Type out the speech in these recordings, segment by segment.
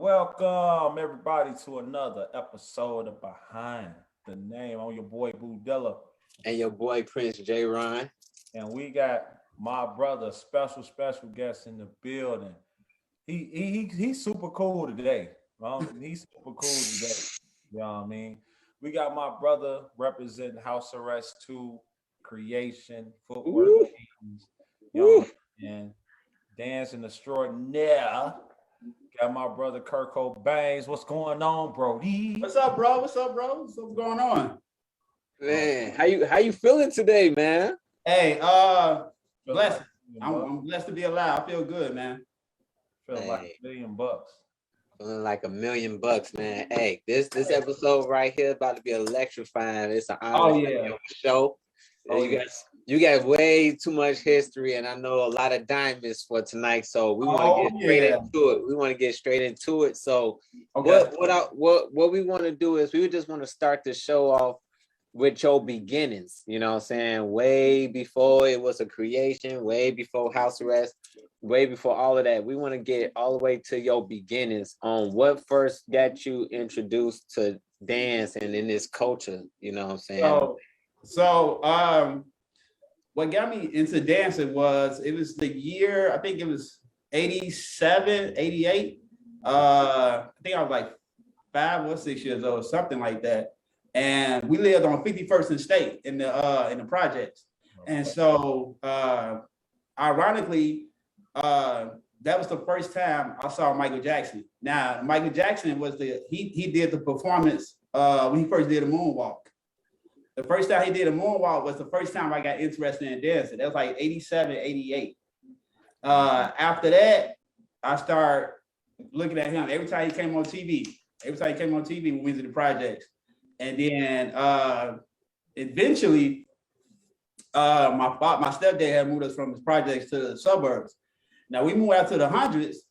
Welcome everybody to another episode of Behind the Name. I'm your boy Boo Dilla. And your boy Prince J. Ron. And we got my brother, special guest in the building. He's super cool today. He's super cool today. You know what I mean? We got my brother representing House Arrest 2, Creation, Footwork, and Dancing Extraordinaire. Got my brother Kurt Kobangz. What's going on, Brody? What's up, bro? What's going on? Man, how you feeling today, man? Hey, blessed. I'm blessed to be alive. I feel good, man. Feel like $1 million. Feeling like $1 million, man. Hey, this episode right here about to be electrifying. It's an honor to be on the show. You got way too much history, and I know a lot of diamonds for tonight. So we want to get straight into it. We want to get straight into it. So what we want to do is we just want to start the show off with your beginnings. You know what I'm saying? Way before it was a creation, way before House Arrest, way before all of that. We want to get all the way to your beginnings on what first got you introduced to dance and in this culture. You know what I'm saying? So what got me into dancing was the year, I think it was 87, 88. I think I was like 5 or 6 years old, something like that. And we lived on 51st and State in the projects. And so ironically, that was the first time I saw Michael Jackson. Now, Michael Jackson was he did the performance when he first did a moonwalk. The first time he did a moonwalk was the first time I got interested in dancing. That was like 87, 88. After that, I started looking at him every time he came on TV. We went to the projects. And then eventually, my stepdad had moved us from his projects to the suburbs. Now we moved out to the hundreds.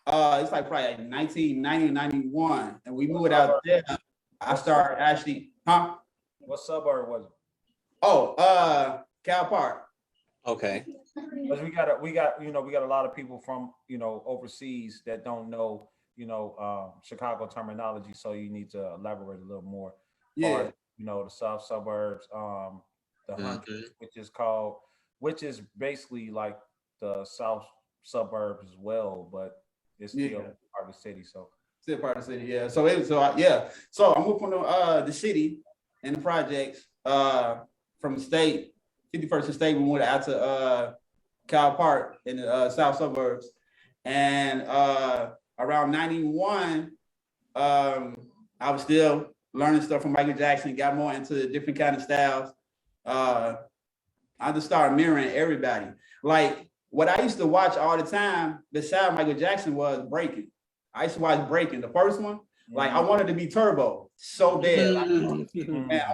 It's like probably like 1990 or 91. And we moved out there. I started actually, What suburb was it? Cal Park. Okay. Because we got a lot of people from overseas that don't know Chicago terminology, so you need to elaborate a little more. Yeah. The south suburbs, the hundreds, which is basically like the south suburbs as well, but it's still part of the city. So still part of the city, yeah. So I moved from the city and the projects from the state, 51st and State. We went out to Cal Park in the south suburbs, and around 91, I was still learning stuff from Michael Jackson, got more into different kind of styles. I just started mirroring everybody. Like what I used to watch all the time besides Michael Jackson was breaking. I used to watch breaking, the first one. Like I wanted to be Turbo so bad. I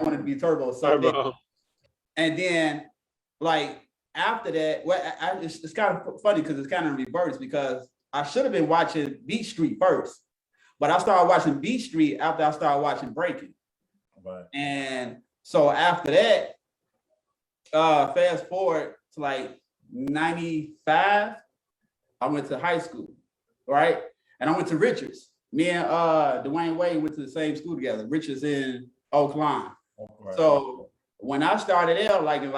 wanted to be Turbo so bad. And then like after that, it's kind of funny because it's kind of reversed because I should have been watching Beat Street first. But I started watching Beat Street after I started watching Breaking. Right. And so after that, fast forward to like 95, I went to high school, right? And I went to Richards. Me and Dwayne Wade went to the same school together, Richards in Oak Lawn. Right. So when I started out, like in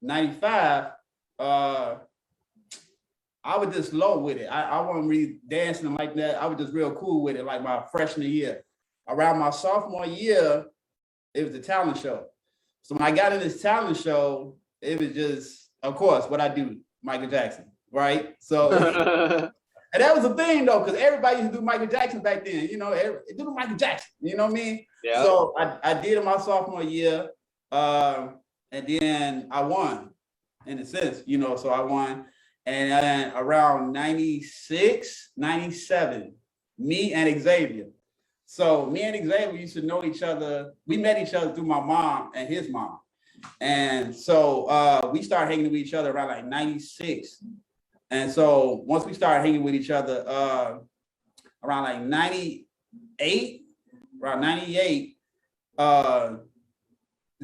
95, I was just low with it. I wasn't really dancing like that. I was just real cool with it, like my freshman year. Around my sophomore year, it was the talent show. So when I got in this talent show, it was just, of course, what I do, Michael Jackson, right? So, and that was the thing though, because everybody used to do Michael Jackson back then, do Michael Jackson, you know what I mean? Yeah. So I did it my sophomore year, and then I won, in a sense, so I won. And then around 96, 97, me and Xavier. So me and Xavier used to know each other. We met each other through my mom and his mom. And so we started hanging with each other around like 96. And so once we started hanging with each other around like 98,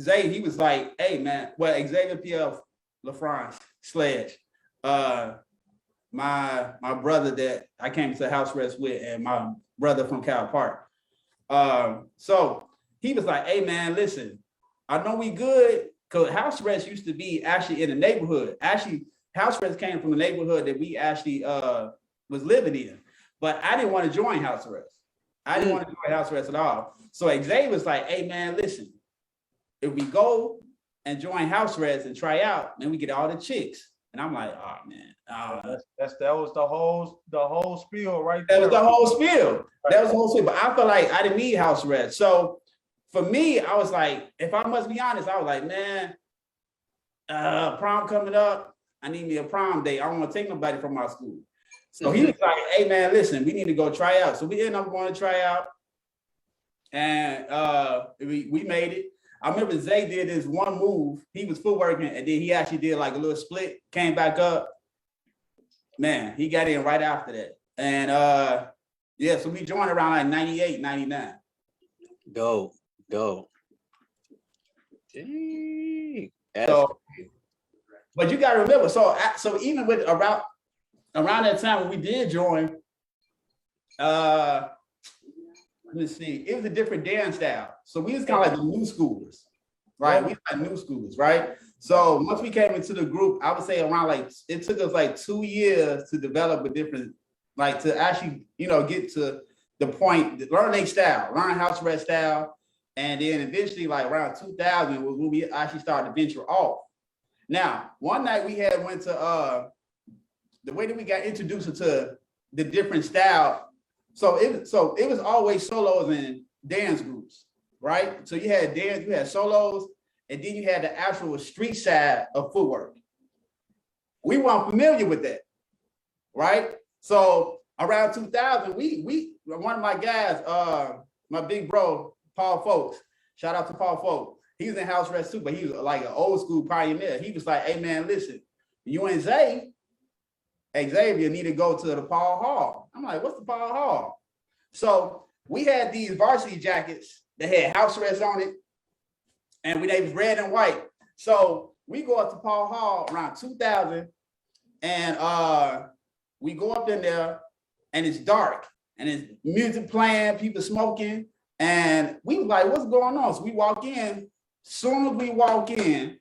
Zay, he was like, hey man, well, Xavier PF LaFrance Sledge, my brother that I came to house arrest with, and my brother from Cal Park. So he was like, hey man, listen, I know we good, because house arrest used to be actually in the neighborhood. Actually, house arrest came from the neighborhood that we actually was living in. But I didn't want to join house arrest. I didn't want to join house arrest at all. So Xavier was like, hey man, listen, if we go and join house arrest and try out, then we get all the chicks. And I'm like, oh man. That was the whole spiel right there. That was the whole spiel. That was the whole spiel. But I felt like I didn't need house arrest. So for me, I was like, if I must be honest, I was like, man, prom coming up. I need me a prom date. I don't want to take nobody from my school. So he was like, hey man, listen, we need to go try out. So we ended up going to try out. And we made it. I remember Zay did this one move. He was footworking, and then he actually did like a little split, came back up. Man, he got in right after that. And yeah, so we joined around like 98, 99. Dope. Dang. So, but you gotta remember, so even with around that time when we did join, let's see, it was a different dance style. So we was kind of like the new schoolers, right? We like new schoolers, right? So once we came into the group, I would say around like, it took us like 2 years to develop a different, like to actually, get to the point, learn their style, learn house arrest style. And then eventually like around 2000 was when we actually started to venture off. Now, one night we went to, the way that we got introduced to the different style. So it was always solos and dance groups, right? So you had dance, you had solos, and then you had the actual street side of footwork. We weren't familiar with that, right? So around 2000, one of my guys, my big bro, Paul Folks, shout out to Paul Folks. He was in house arrest too, but he was like an old school pioneer. He was like, hey man, listen, you and Xavier need to go to the Paul Hall. I'm like, what's the Paul Hall? So we had these varsity jackets that had house arrest on it, and they was red and white. So we go up to Paul Hall around 2000, and we go up in there, and it's dark, and it's music playing, people smoking, and we was like, what's going on? So we walk in. Soon as we walk in,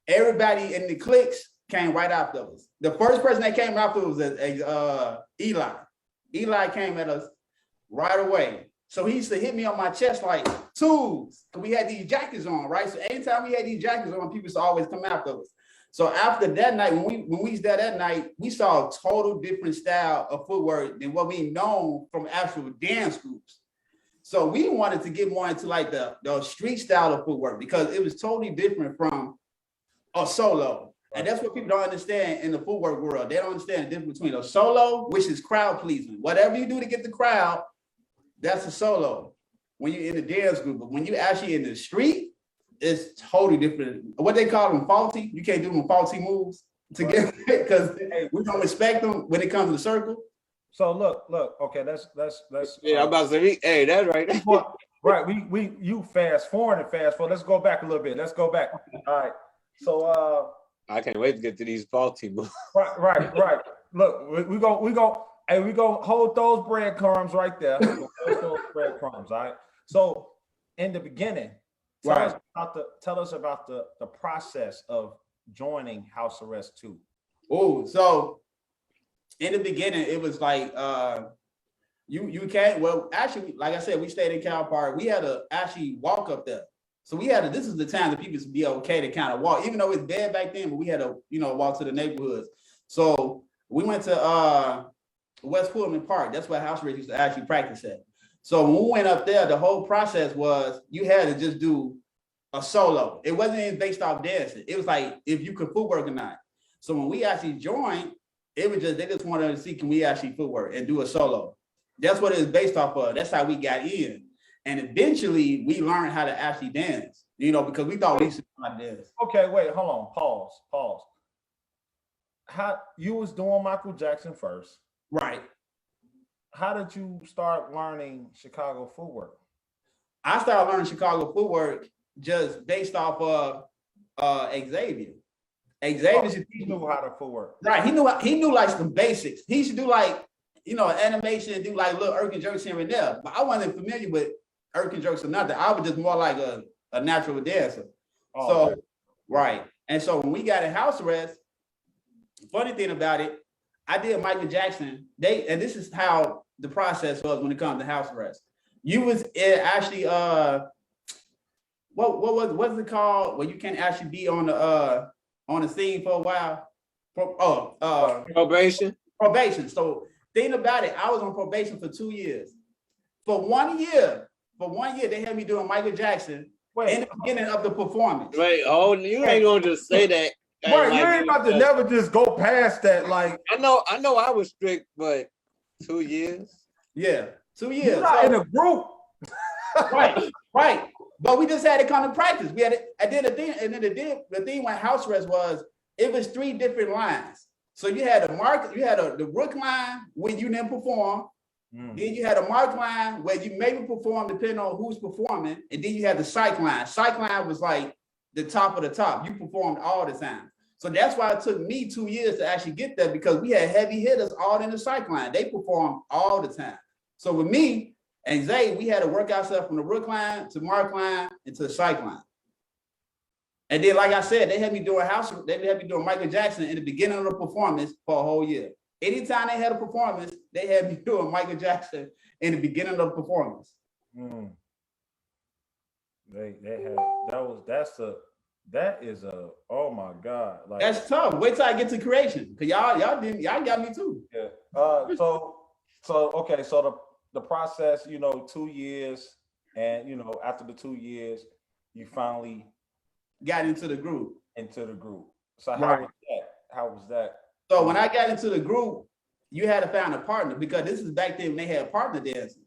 everybody in the cliques came right after us. The first person that came after us was Eli. Eli came at us right away. So he used to hit me on my chest like, tools, because we had these jackets on, right? So anytime we had these jackets on, people used to always come after us. So after that night, when we was there that night, we saw a total different style of footwork than what we know from actual dance groups. So we wanted to get more into like the street style of footwork because it was totally different from a solo. And that's what people don't understand in the footwork world. They don't understand the difference between a solo, which is crowd pleasing. Whatever you do to get the crowd, that's a solo when you're in the dance group. But when you're actually in the street, it's totally different. What they call them faulty. You can't do them faulty moves together because we don't respect them when it comes to the circle. So look. Okay, let's. Yeah, I'm about to say, hey, that's right. Right. You fast forward. Let's go back a little bit. Let's go back. All right. So I can't wait to get to these faulty moves. Right. Look, we go. Hey, we go hold those breadcrumbs right there. Those breadcrumbs. All right. So in the beginning, tell us about the process of joining house arrest 2. Oh, so in the beginning, it was like you can't. Well, actually, like I said, we stayed in Cal Park. We had to actually walk up there. So this is the time that people be okay to kind of walk, even though it's bad back then. But we had to, walk to the neighborhoods. So we went to West Pullman Park. That's where house arrest used to actually practice at. So when we went up there, the whole process was you had to just do a solo. It wasn't even based off dancing. It was like if you could footwork or not. So when we actually joined, it was they just wanted to see can we actually footwork and do a solo. That's what it was based off of. That's how we got in. And eventually we learned how to actually dance, you know, because we thought we used to know how to dance. Okay, wait, hold on, pause. How you was doing Michael Jackson first? Right. How did you start learning Chicago footwork? I started learning Chicago footwork just based off of Xavier. Xavier knew how to footwork. Right. He knew like some basics. He used to do like, you know, animation and do like little Erkin jerks here and there. But I wasn't familiar with Erkin jerks or nothing. I was just more like a natural dancer. Oh, so okay. Right. And so when we got in house arrest, funny thing about it, I did Michael Jackson. And this is how the process was when it comes to house arrest. You was actually what's it called? Where you can't actually be on the scene for a while. Probation. Probation. So think about it. I was on probation for 2 years. For 1 year, they had me doing Michael Jackson in the beginning of the performance. Wait, you ain't gonna just say that. Right, you ain't about to never just go past that. Like I know I was strict, but 2 years. Yeah, 2 years. You're not in a group. right. But we just had to come to practice. We had it. I did a thing, and then the thing when house arrest was it was 3 different lines. So you had the rook line where you didn't perform. Then you had a mark line where you maybe perform depending on who's performing, and then you had the psych line. Psych line was like the top of the top. You performed all the time. So that's why it took me 2 years to actually get there, because we had heavy hitters all in the psych line. They performed all the time. So with me and Zay, we had to work ourselves from the rook line to mark line and to the psych line. And then, like I said, they had me doing Michael Jackson in the beginning of the performance for a whole year. Anytime they had a performance, they had me doing Michael Jackson in the beginning of the performance. That is oh my God. Like that's tough. Wait till I get to Creation. Cause y'all got me too. Yeah. So the process, 2 years, and after the 2 years, you finally got into the group. So how was that? So when I got into the group, you had to find a partner, because this is back then when they had partner dances.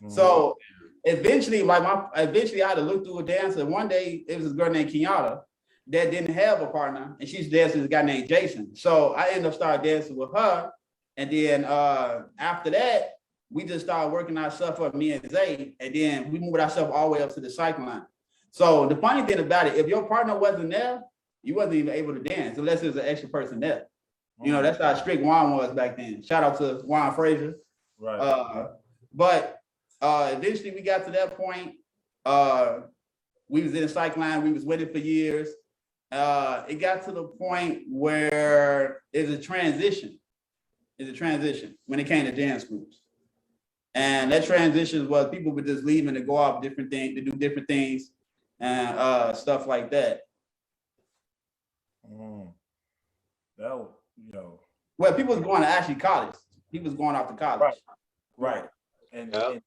So eventually I had to look through a dancer. One day it was this girl named Kenyatta that didn't have a partner, and she's dancing with a guy named Jason. So I ended up starting dancing with her. And then after that, we just started working ourselves up, me and Zay, and then we moved ourselves all the way up to the psych line. So the funny thing about it, if your partner wasn't there, you wasn't even able to dance unless there was an extra person there. That's how strict Juan was back then. Shout out to Juan Frazier. Right. But eventually we got to that point. We was in the psych line. We was waiting for years. It got to the point where it's a transition. When it came to dance groups. And that transition was people were just leaving to go off different things, to do different things and stuff like that. That was, Well, people was going to actually college. People was going off to college. Right. And I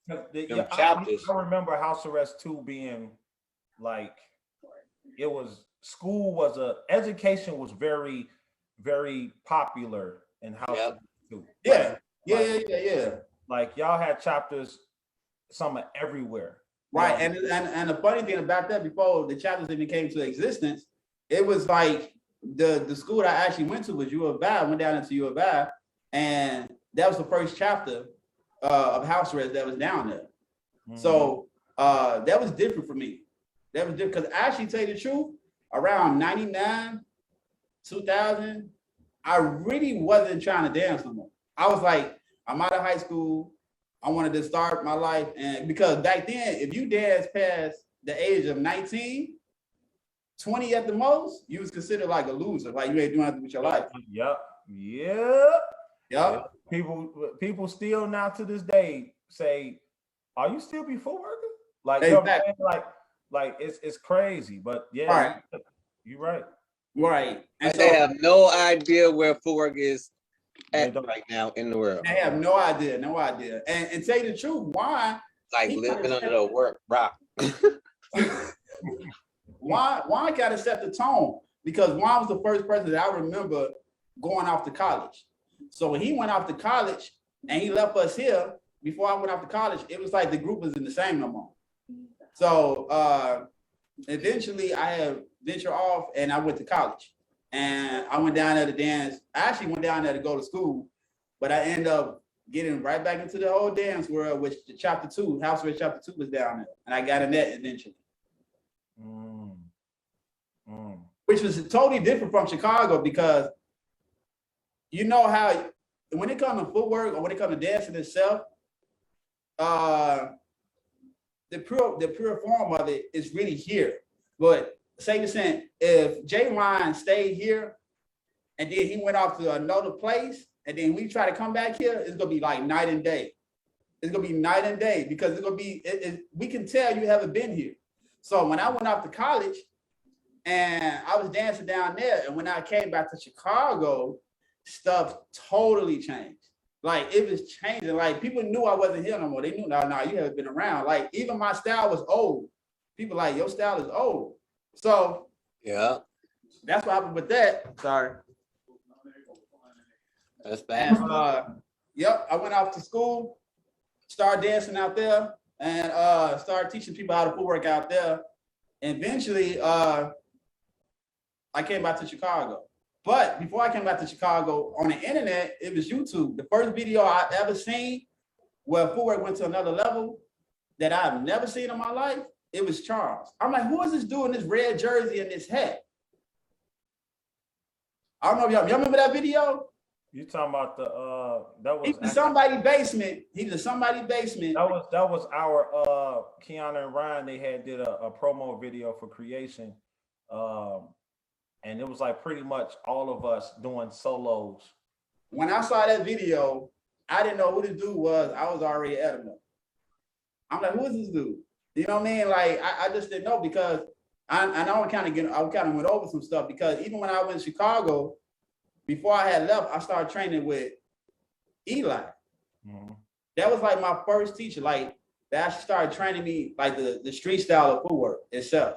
remember house arrest 2 being like, education was very, very popular in house arrest 2. Yeah. Like y'all had chapters, some everywhere. Right. And the funny thing about that, before the chapters even came to existence, it was like the school that I actually went to was U of I. I went down into U of I, and that was the first chapter of house arrest that was down there. So that was different for me. That was different because I actually tell you the truth, around 99, 2000, I really wasn't trying to dance no more. I was like, I'm out of high school. I wanted to start my life. And because back then, if you danced past the age of 19, 20 at the most, you was considered like a loser. Like you ain't doing nothing with your life. Yep. People still now to this day say, are you still before working? Like, exactly. like it's crazy. But yeah, right. You're right. Right. And they have no idea where footwork is at right now in the world. They have no idea. And tell you the truth, why? Like living under the work rock. Why gotta set the tone? Because Juan was the first person that I remember going off to college. So when he went off to college and he left us here, before I went off to college, it was like the group was in the same no more. So eventually I had ventured off and I went to college. And I went down there to dance. I actually went down there to go to school, but I ended up getting right back into the whole dance world, which the chapter 2, House Arrest Chapter 2 was down there. And I got in that eventually. Which was totally different from Chicago, because you know how when it comes to footwork or when it comes to dancing itself, the pure form of it is really here. But say the same, if Jay Ryan stayed here and then he went off to another place and then we try to come back here, it's gonna be like night and day. It's gonna be night and day, because it's gonna be, we can tell you haven't been here. So when I went off to college and I was dancing down there, and when I came back to Chicago, stuff totally changed. Like it was changing. Like people knew I wasn't here no more. They knew, no, you haven't been around. Like even my style was old. People like, your style is old. So yeah, that's what happened with that. Sorry. That's bad. Yep, I went off to school, started dancing out there, and started teaching people how to footwork out there. And eventually, I came back to Chicago. But before I came back to Chicago, on the internet, it was YouTube. The first video I ever seen where footwork went to another level that I've never seen in my life, it was Charles. I'm like, who is this dude in this red jersey and this hat? I don't know if y'all remember that video? You talking about the that was in somebody's basement. He was in somebody's basement. That was our Keanu and Ryan. They did a promo video for Creation, and it was like pretty much all of us doing solos. When I saw that video, I didn't know who this dude was. I was already at him. I'm like, who is this dude? You know what I mean? Like I just didn't know, because I know I kind of went over some stuff, because even when I went to Chicago, before I had left, I started training with Eli. Mm-hmm. That was like my first teacher, like that actually started training me like the street style of footwork itself.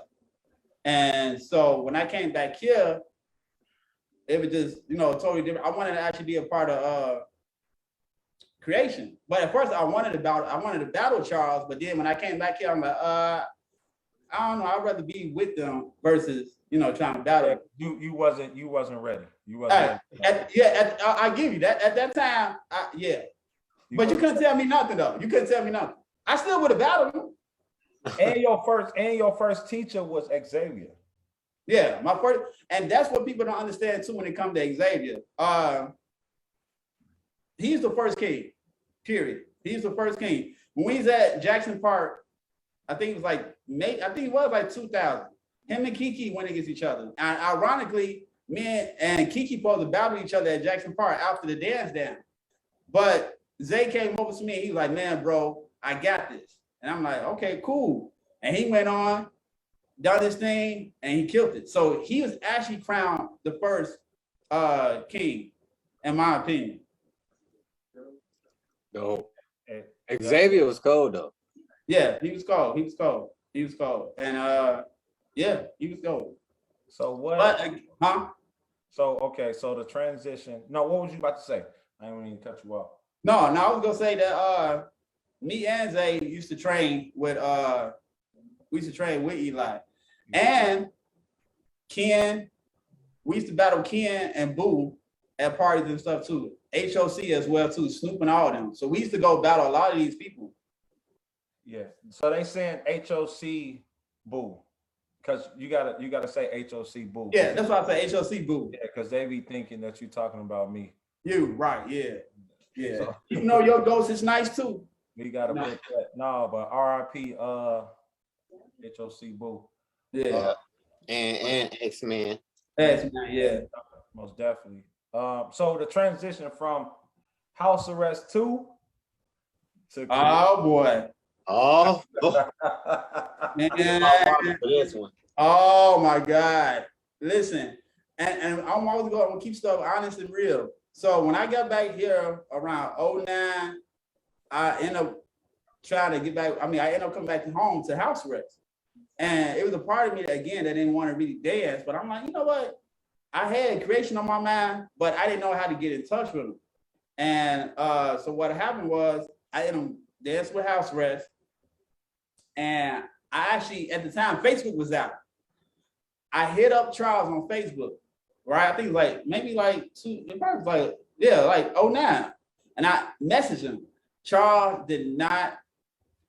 And so when I came back here, it was just, totally different. I wanted to actually be a part of Creation. But at first I wanted to battle Charles, but then when I came back here, I'm like, I don't know, I'd rather be with them versus, trying to battle. You wasn't ready. You wasn't ready. I give you that. At that time, yeah. But you couldn't tell me nothing though. You couldn't tell me nothing. I still would have battled him. And your first teacher was Xavier. Yeah, my first, and that's what people don't understand too when it comes to Xavier. He's the first king, period. He's the first king. When we was at Jackson Park, I think it was like 2000. Him and Kiki went against each other. And ironically, me and Kiki supposed to battle each other at Jackson Park after the dance down. But Zay came over to me and he was like, man, bro, I got this. And I'm like, okay, cool. And he went on, done his thing, and he killed it. So he was actually crowned the first king, in my opinion. No. Xavier was cold though. Yeah, he was cold. And yeah, he was cold. So what? So the transition. No, what was you about to say? I didn't mean to cut you off. No, I was gonna say that me and Zay used to train with Eli. And Ken, we used to battle Ken and Boo at parties and stuff too. HOC as well too, Snoop and all of them. So we used to go battle a lot of these people. Yeah. So they saying HOC Boo. Because you gotta say HOC Boo. Yeah, that's why I say HOC Boo. Yeah, because they be thinking that you're talking about me. You, right, yeah. Yeah. So, even though your ghost is nice too. We gotta put that. No, but RIP HOC Boo. Yeah. And X-Man. X-Man, yeah. Most definitely. So the transition from House Arrest 2 to oh boy. Oh, man. This one. Oh my God. Listen, and I'm always going to keep stuff honest and real. So when I got back here around 2009, I ended up trying to get back. I ended up coming back home to house arrest. And it was a part of me that, again, that didn't want to really dance. But I'm like, you know what? I had Creation on my mind, but I didn't know how to get in touch with them. And so what happened was I ended up dancing with house arrest. And I actually, at the time, Facebook was out. I hit up Charles on Facebook, right? I think like maybe like it probably was like 09. And I messaged him. Charles did not,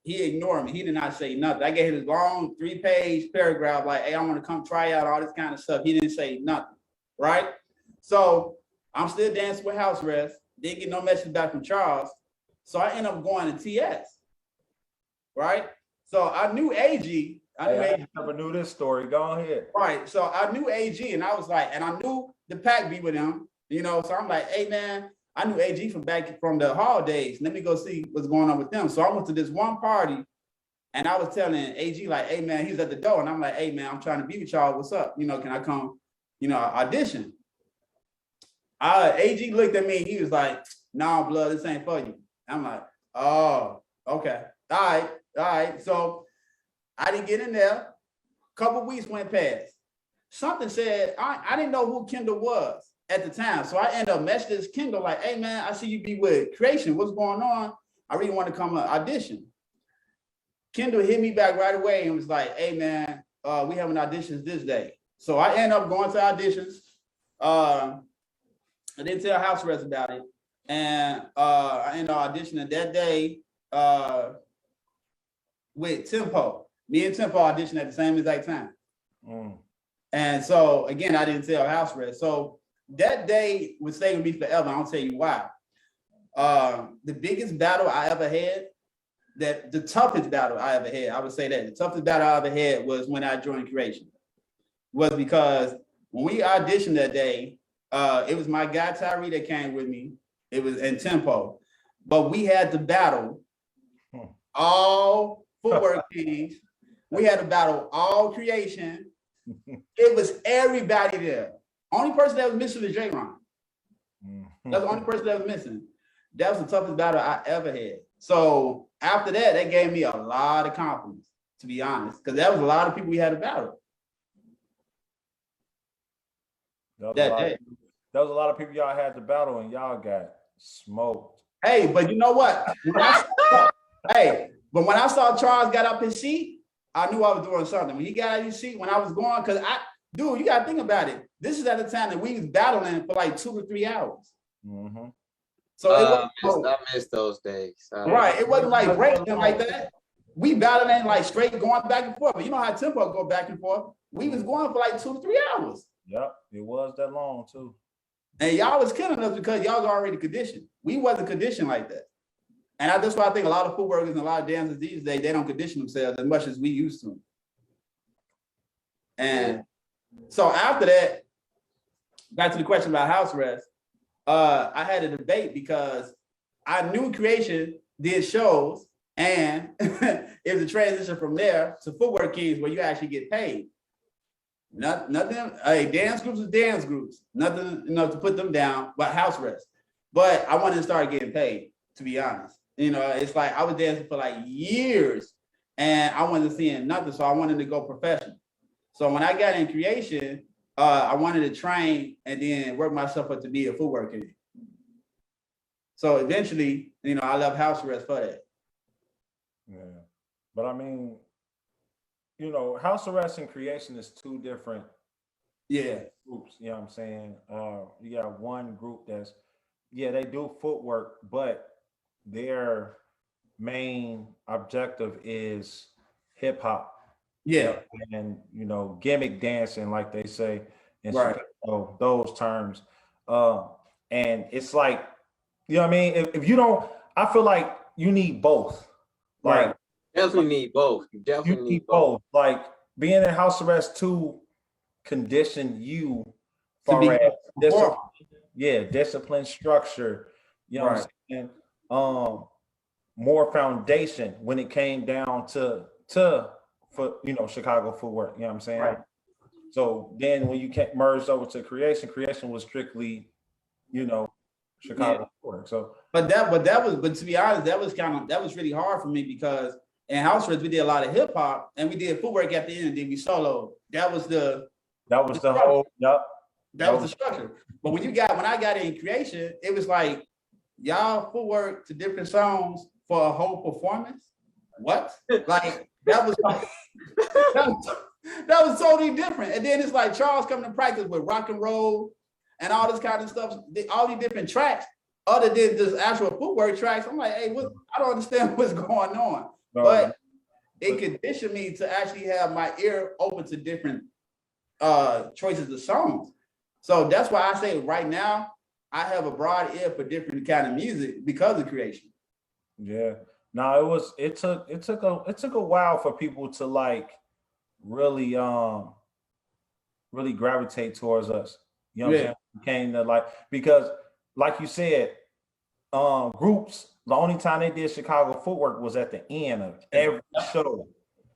he ignored me. He did not say nothing. I gave him this long 3-page paragraph, like, hey, I want to come try out all this kind of stuff. He didn't say nothing, right? So I'm still dancing with house arrest. Didn't get no message back from Charles. So I ended up going to TS, right? So I knew AG. I never knew this story. Go ahead. Right. So I knew AG, and I was like, and I knew the pack be with him, you know. So I'm like, hey man, I knew AG from back from the hall days. Let me go see what's going on with them. So I went to this one party, and I was telling AG like, hey man, he's at the door, and I'm like, hey man, I'm trying to be with y'all. What's up? You know, can I come? You know, audition. AG looked at me. He was like, nah, blood, this ain't for you. I'm like, oh, okay, all right. So I didn't get in there. A couple weeks went past. Something said, I didn't know who Kendall was at the time. So I ended up messaging Kendall like, hey man, I see you be with Creation. What's going on? I really want to come audition. Kendall hit me back right away and was like, hey man, we having auditions this day. So I ended up going to auditions. I didn't tell house arrest about it. And I ended up auditioning that day with Tempo. Me and Tempo auditioned at the same exact time. And so again, I didn't tell house arrest. So that day would stay with me forever. I'll tell you why. The biggest battle I ever had, the toughest battle I ever had, I would say that the toughest battle I ever had was when I joined Creation. Was because when we auditioned that day, it was my guy Tyree that came with me. It was in Tempo, but we had to battle all footwork teams. We had to battle all Creation. It was everybody there. Only person that was missing was J-Ron. That's the only person that was missing. That was the toughest battle I ever had. So after that, that gave me a lot of confidence, to be honest, because that was a lot of people we had to battle. That was a lot of people y'all had to battle, and y'all got smoked. Hey, but you know what? When I saw Charles got up his seat, I knew I was doing something. When he got out of his seat, when I was going, because you got to think about it. This is at the time that we was battling for like 2 to 3 hours. So I missed those days. Right. It wasn't like breaking like that. We battling like straight going back and forth. But you know how Tempo go back and forth. We was going for like 2 to 3 hours. Yep, it was that long too. And y'all was killing us because y'all was already conditioned. We wasn't conditioned like that. And that's why I think a lot of footworkers and a lot of dancers these days, they don't condition themselves as much as we used to. And so after that, back to the question about house arrest, I had a debate because I knew Creation did shows, and it was a transition from there to Footwork Kings where you actually get paid. Nothing. Hey, dance groups is dance groups. Nothing enough to put them down, but house arrest. But I wanted to start getting paid, to be honest. You know, it's like I was dancing for like years, and I wasn't seeing nothing, so I wanted to go professional. So when I got in Creation, I wanted to train and then work myself up to be a footwork king. So eventually, you know, I left house arrest for that. Yeah, but I mean, you know, house arrest and Creation is 2 different groups. You know what I'm saying? You got one group that's, they do footwork, but their main objective is hip hop. Yeah. And, you know, gimmick dancing, like they say in Chicago, those terms. And it's like, you know what I mean? If you don't, I feel like you need both. Like, definitely need both. You definitely need both. Like being in house arrest to condition you to be discipline, structure. You know what I'm saying? More foundation when it came down to Chicago footwork. You know what I'm saying? Right. So then when you merged over to Creation was strictly, Chicago footwork. So but to be honest, that was really hard for me because in house arrest we did a lot of hip hop and we did footwork at the end and then we soloed. That was the whole That was the structure. But when I got in Creation, it was like y'all footwork to different songs for a whole performance. What? Like that was that was totally different. And then it's like Charles coming to practice with rock and roll and all this kind of stuff, all these different tracks, other than just actual footwork tracks. I'm like, hey, I don't understand what's going on. But it conditioned me to actually have my ear open to different choices of songs. So that's why I say right now, I have a broad ear for different kind of music because of Creation. Yeah. No, it took a while for people to like really gravitate towards us. You know what I'm saying? Came to like, because like you said, groups, the only time they did Chicago footwork was at the end of every show.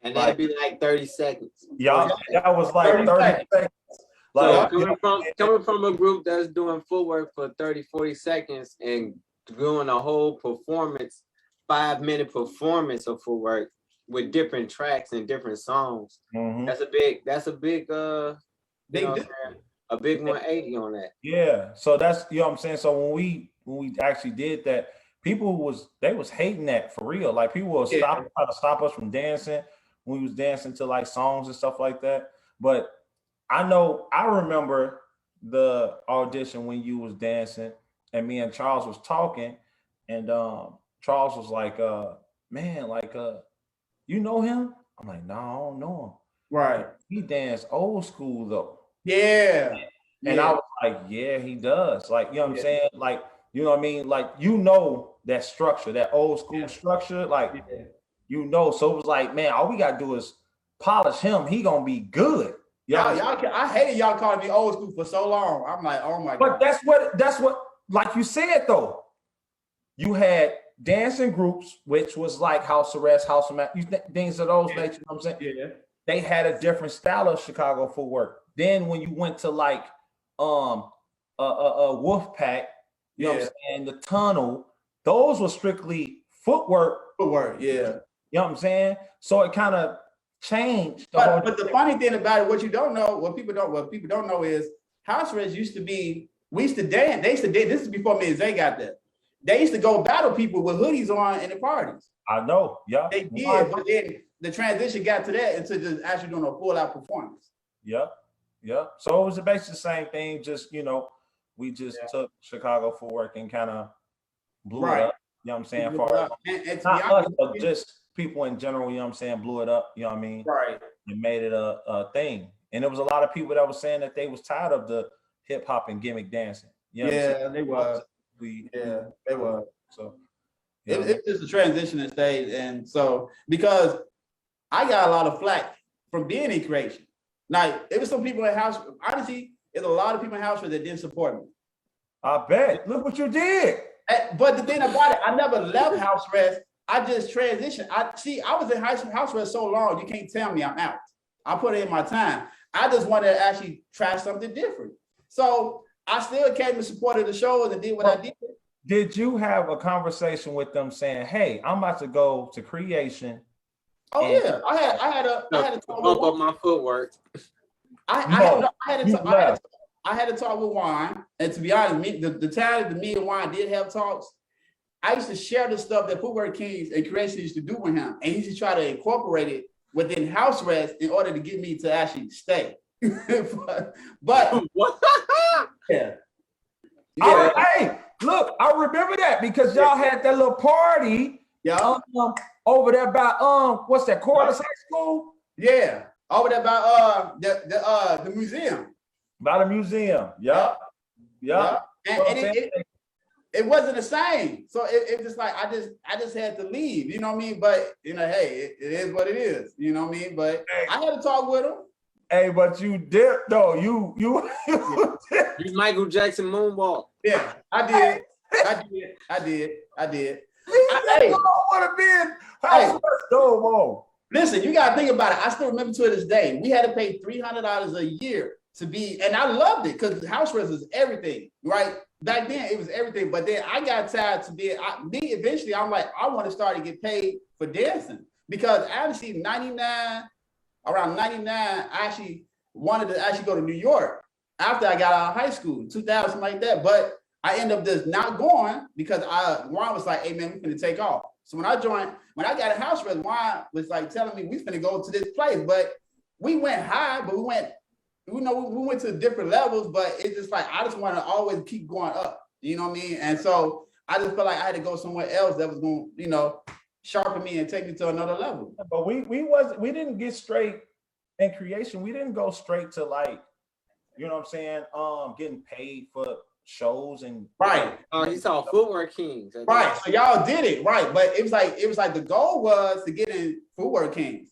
And that'd be like 30 seconds. Yeah, that was like 30 seconds. Like, so coming from a group that's doing footwork for 30, 40 seconds and doing a whole performance, 5-minute performance of footwork with different tracks and different songs. Mm-hmm. That's a big a big 180 on that. Yeah. So that's, you know what I'm saying? So when we actually did that, people was hating that for real. Like people will try to stop us from dancing when we was dancing to like songs and stuff like that. But I remember the audition when you was dancing and me and Charles was talking, and Charles was like, man, like you know him? I'm like, no, I don't know him. Right. He danced old school though. Yeah. And I was like, yeah, he does. Like, you know what I'm saying? Like, you know what I mean? Like, you know that structure, that old school structure, like, you know. So it was like, man, all we gotta do is polish him. He gonna be good. I hated y'all calling me old school for so long. I'm like, oh my God. But that's what, like you said though, you had dancing groups, which was like House Arrest, House of things of those nature. You know what I'm saying? Yeah. They had a different style of Chicago footwork. Then when you went to like a Wolf Pack, you know what I'm saying, the Tunnel, those were strictly footwork. Footwork, yeah. You know what I'm saying? So it kind of changed. But the funny thing about it, what people don't know is House Arrest used to be, we used to dance. They used to dance. This is before me and Zay got there. They used to go battle people with hoodies on in the parties. I know, yeah. They did, but then the transition got to that into just actually doing a full out performance. Yeah. So it was basically the same thing, just, you know, we just took Chicago footwork and kind of blew it up. You know what I'm saying? Not us, but just people in general, you know what I'm saying, blew it up, you know what I mean? Right. And made it a thing. And there was a lot of people that was saying that they was tired of the hip hop and gimmick dancing. You know they were. They were. So it's just a transitioning stage. And so, because I got a lot of flack from being in Creation. Like, there was some people in House, honestly, there's a lot of people in House that didn't support me. I bet. Look what you did. But the thing about it, I never left House Arrest. I just transitioned. I was in House Arrest so long, you can't tell me I'm out. I put in my time. I just wanted to actually try something different. So I still came and supported the shows and did what I did. Did you have a conversation with them saying, hey, I'm about to go to Creation? Oh yeah, I had a talk bump up my footwork. I had to talk with Juan, and to be honest, the time that me and Juan did have talks, I used to share the stuff that Footwork Kings and Creation used to do with him, and he used to try to incorporate it within House Arrest in order to get me to actually stay. but yeah. Hey, look, I remember that because y'all had that little party. Yeah. Over there by what's that, Corliss High School? Yeah, over there by the museum. By the museum, yeah. And it wasn't the same. So it just like I just had to leave, you know what I mean? But you know, hey, it is what it is, you know what I mean? But I had to talk with him. Hey, but you did though. You You Michael Jackson moonwalk. Yeah, I did. I would have been. Listen, you gotta think about it. I still remember to this day, we had to pay $300 a year to be, and I loved it because House Arrest was everything, right? Back then it was everything, but then I got tired to be eventually I'm like, I want to start to get paid for dancing because actually around 99, I actually wanted to actually go to New York after I got out of high school, 2000 like that, but I ended up just not going because Juan was like, hey man, we're gonna take off. So when I got a house arrest, Juan was like telling me we finna go to this place, but we went high, but we went to different levels, but it's just like I just want to always keep going up. You know what I mean? And so I just felt like I had to go somewhere else that was going to, you know, sharpen me and take me to another level. But we didn't get straight in creation. We didn't go straight to like, you know what I'm saying? Getting paid for shows and right. He saw Footwork Kings. Right. So y'all did it right, but it was like the goal was to get in Footwork Kings.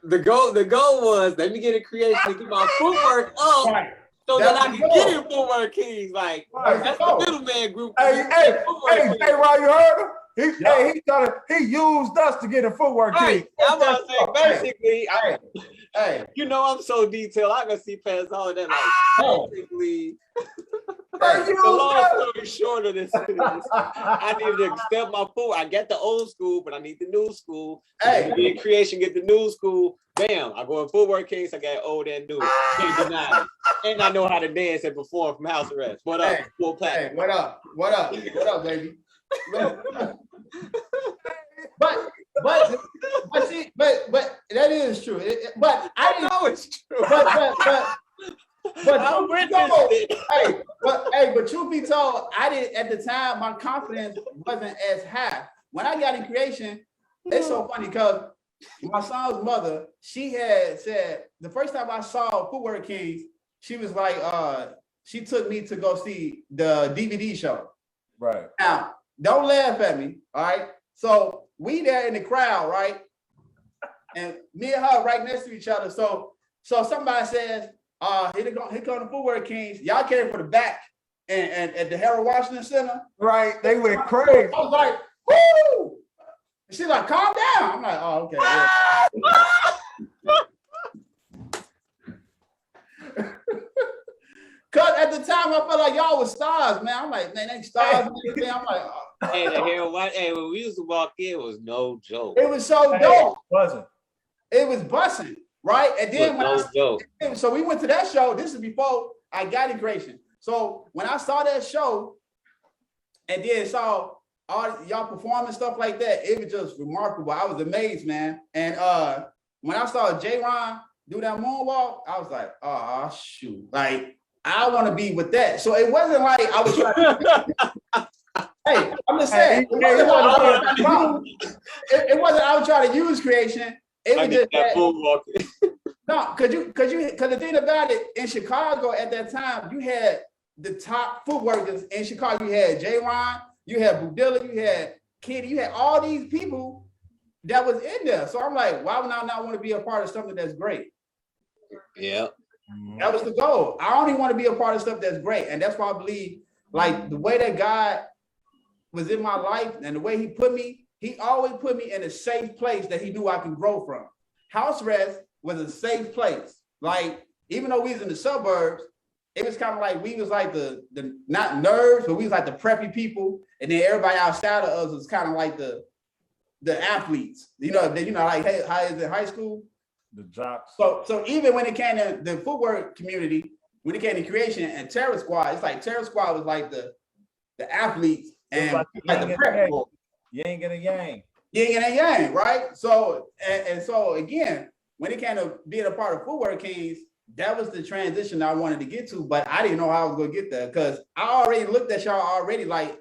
The goal was let me get a creation to get my footwork up, right. So that I can get in Footwork Kings. Like that's the middleman group. Hey, Ron, you heard him? He used us to get a Footwork King. I'm gonna say basically, you know, I'm so detailed. I can see past all of that. Like basically, the long story short of this, I needed to step my foot. I get the old school, but I need the new school. Get creation, get the new school. Bam! I go in Footwork Kings. I got old and new. Can't deny it. And I know how to dance and perform from house arrest. What up? Full platinum. What up? What up, baby? But that is true. But I know it's true. But I'm but truth be told, I did at the time. My confidence wasn't as high when I got in creation. It's so funny because my son's mother, she had said the first time I saw Footwork Kings, she was like, she took me to go see the DVD show. Right now. Don't laugh at me, all right? So we there in the crowd, right? And me and her right next to each other. So somebody says, here come the Footwork Kings. Y'all came for the back and at the Harold Washington Center. Right, they went crazy. I was like, woo! She's like, calm down. I'm like, oh, okay. Yeah. Cause at the time I felt like y'all was stars, man. I'm like, man, they stars. I'm like, when we used to walk in, it was no joke. It was so dope. It was bussing, right? And then so we went to that show. This is before I got in creation. So when I saw that show, and then saw all y'all perform and stuff like that, it was just remarkable. I was amazed, man. And when I saw J-Ron do that moonwalk, I was like, oh shoot, like. I want to be with that. So it wasn't like I was trying to hey, I'm just saying it wasn't I was trying to use creation. It was just that, no, because the thing about it in Chicago at that time, you had the top footworkers in Chicago. You had J-Ron, you had Budilla, you had Kitty, you had all these people that was in there. So I'm like, why would I not want to be a part of something that's great? Yeah. That was the goal. I only want to be a part of stuff that's great. And that's why I believe, like, the way that God was in my life and the way he put me, he always put me in a safe place that he knew I can grow from. House arrest was a safe place. Like, even though we was in the suburbs, it was kind of like we was like the not nerds, but we was like the preppy people. And then everybody outside of us was kind of like the athletes. You know, like, hey, how is it high school? The jocks. So even when it came to the footwork community, when it came to creation and Terror Squad, it's like Terror Squad was like the athletes and like the prep. Yang and a yang. Yin and a yang, right? So and so again, when it came to being a part of Footwork Kings, that was the transition I wanted to get to, but I didn't know how I was gonna get there because I already looked at y'all already like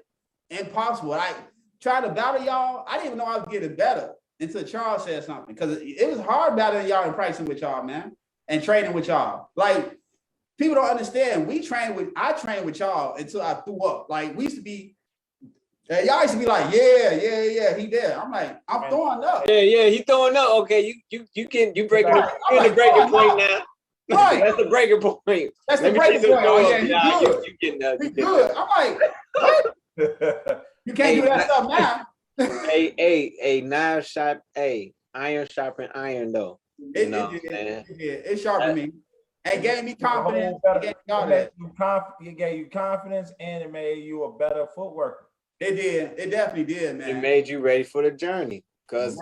impossible. I tried to battle y'all. I didn't even know I was getting better until Charles said something because it was hard battling y'all and pricing with y'all, man, and training with y'all. Like people don't understand. I trained with y'all until I threw up. Like we used to be. Y'all used to be like, yeah, he there. I'm like, I'm throwing up. Yeah, he throwing up. Okay, you breaking the breaking point now. Right. That's the breaking point. That's the breaking point. Oh yeah, you good. You good. I'm like, what? You can't do that stuff now. Knife shot, iron sharpen iron though. It sharpened me. It gave me confidence. It gave you confidence and it made you a better footworker. It did. It definitely did, man. It made you ready for the journey. Because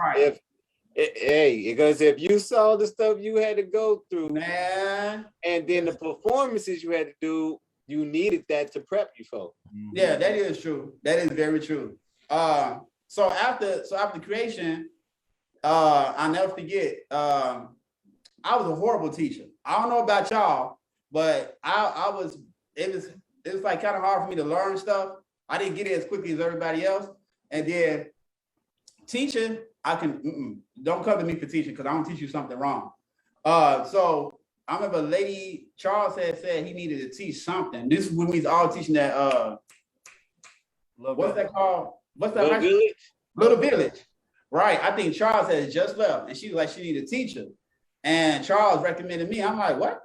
if you saw the stuff you had to go through, man, and then the performances you had to do, you needed that to prep you for. Yeah, that is true. That is very true. So after creation, I'll never forget. I was a horrible teacher. I don't know about y'all, but I was. It was like kind of hard for me to learn stuff. I didn't get it as quickly as everybody else. And then teaching, don't come to me for teaching because I'm gonna teach you something wrong. So I remember Lady Charles had said he needed to teach something. This is when we was all teaching that. What's that called? What's that? Little Village. Little Village. Right. I think Charles had just left, and she was like, she needed a teacher. And Charles recommended me. I'm like, what?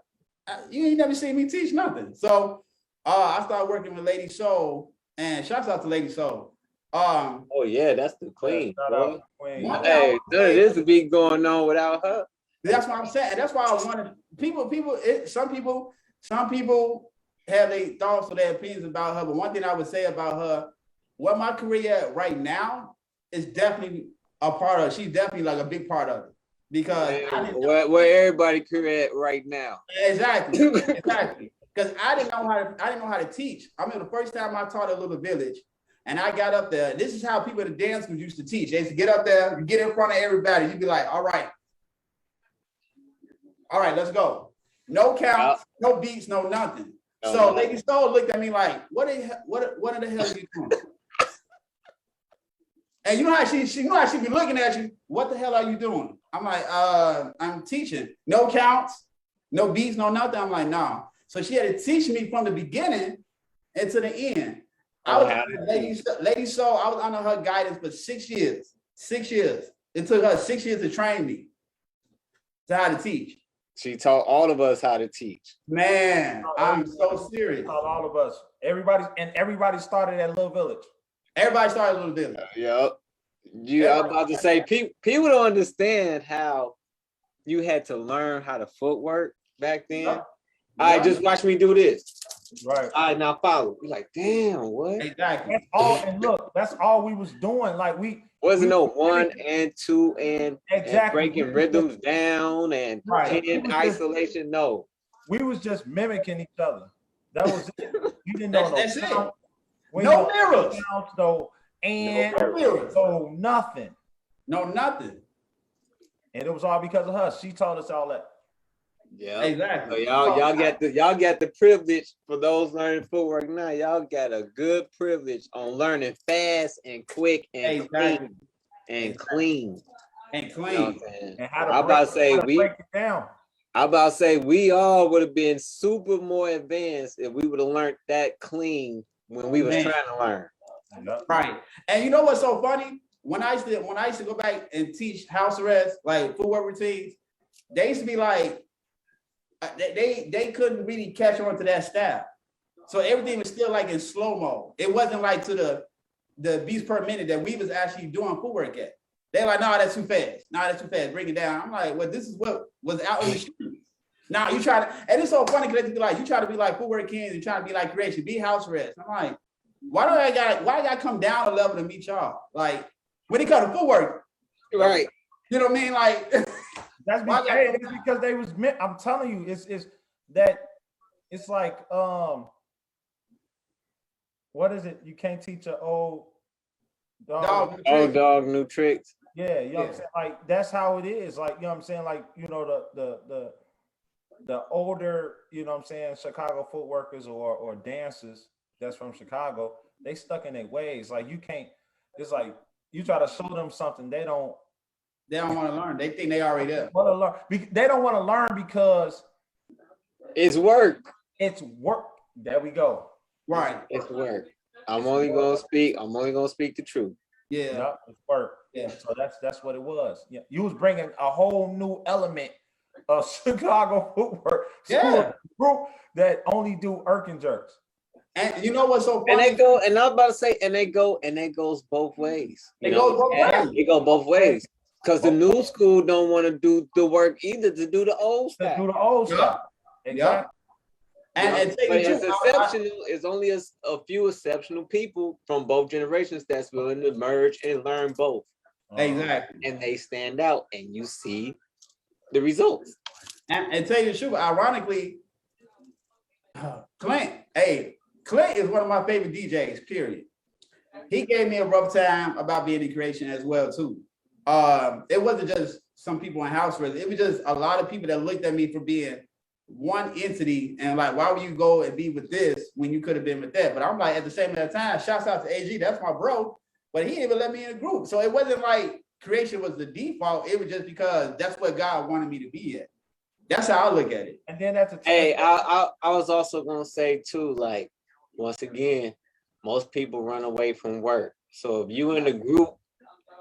You ain't never seen me teach nothing. So I started working with Lady Soul, and shouts out to Lady Soul. Oh yeah, that's the queen. Hey, this would be going on without her. That's what I'm saying. That's why I wanted some people have their thoughts or their opinions about her. But one thing I would say about her, what my career right now is definitely a part of. She's definitely like a big part of it. Because where everybody career at right now. Exactly. Because I didn't know how to teach. I mean, the first time I taught a Little Village, and I got up there. This is how people at the dance schools used to teach. They used to get up there, you get in front of everybody. You'd be like, all right, let's go. No counts, no beats, no nothing. So Lady Soul looked at me like, what in the hell are you doing? And you know how she be looking at you. What the hell are you doing? I'm like, I'm teaching. No counts, no beats, no nothing. I'm like, nah. So she had to teach me from the beginning and to the end. I was Lady Soul. I was under her guidance for 6 years. 6 years. It took her 6 years to train me to how to teach. She taught all of us how to teach. Man, I'm so serious. Taught all of us. Everybody started at Little Village. Everybody started Little Village. Yep. I was about to say, people don't understand how you had to learn how to footwork back then. All right, just watch me do this. Right. All right, now follow. You're like, damn, what? Exactly. That's all. And look, that's all we was doing. Like wasn't no 1 and 2 and breaking rhythms down and in isolation. No, we was just mimicking each other. That was it. You didn't know that's it. No mirrors. So nothing. No nothing. And it was all because of her. She taught us all that. Yeah, exactly. So y'all got the privilege for those learning footwork now. Y'all got a good privilege on learning fast and quick and clean and clean. And clean. You know what I'm saying? And how to break it down. I about to say we all would have been super more advanced if we would have learned that clean when we was trying to learn. Right. And you know what's so funny? When I used to go back and teach house arrest, like footwork routines, they used to be like, they couldn't really catch on to that style. So everything was still like in slow-mo. It wasn't like to the beats per minute that we was actually doing footwork at. They're like, no, that's too fast. No, that's too fast. Bring it down. I'm like, well, this is what was out in the street. Now you try to, and it's so funny because they be like, you try to be like footwork kings, you try to be like creation, be house arrest. I'm like, why I gotta come down a level to meet y'all? Like when it comes to footwork, right? You know what I mean? Like that's because they was meant. I'm telling you, it's like what is it? You can't teach an old dog. Old dog, new tricks. Yeah, you know what I'm saying? Like that's how it is. Like, you know what I'm saying? Like, you know, the older, you know what I'm saying, Chicago footworkers or dancers that's from Chicago, they stuck in their ways. Like you can't, it's like you try to show them something, they don't want to learn. They think they already there. They don't want to learn because it's work. It's work. There we go. Right. It's work. I'm only gonna speak the truth. Yeah. No, it's work. Yeah. So that's what it was. Yeah. You was bringing a whole new element of Chicago footwork. Yeah. Group that only do irk and jerks. And you know what's so funny? And they go, and I'm about to say, and it goes both ways. It goes both ways. It goes both ways. Because the new school don't want to do the work either to do the old stuff. Do the old stuff. Exactly. And but it's exceptional. It's only a few exceptional people from both generations that's willing to merge and learn both. Exactly. And they stand out, and you see the results. And tell you the truth, ironically, Clint is one of my favorite DJs, period. he gave me a rough time about being in creation as well too. It wasn't just some people in house arrest. It was just a lot of people that looked at me for being one entity and like, why would you go and be with this when you could have been with that? But I'm like, at the same time, shouts out to AG, that's my bro, but he didn't even let me in a group. So it wasn't like creation was the default. It was just because that's what God wanted me to be at. That's how I look at it. And then that's hey, I was also gonna say too, like, once again, most people run away from work. So if you in a group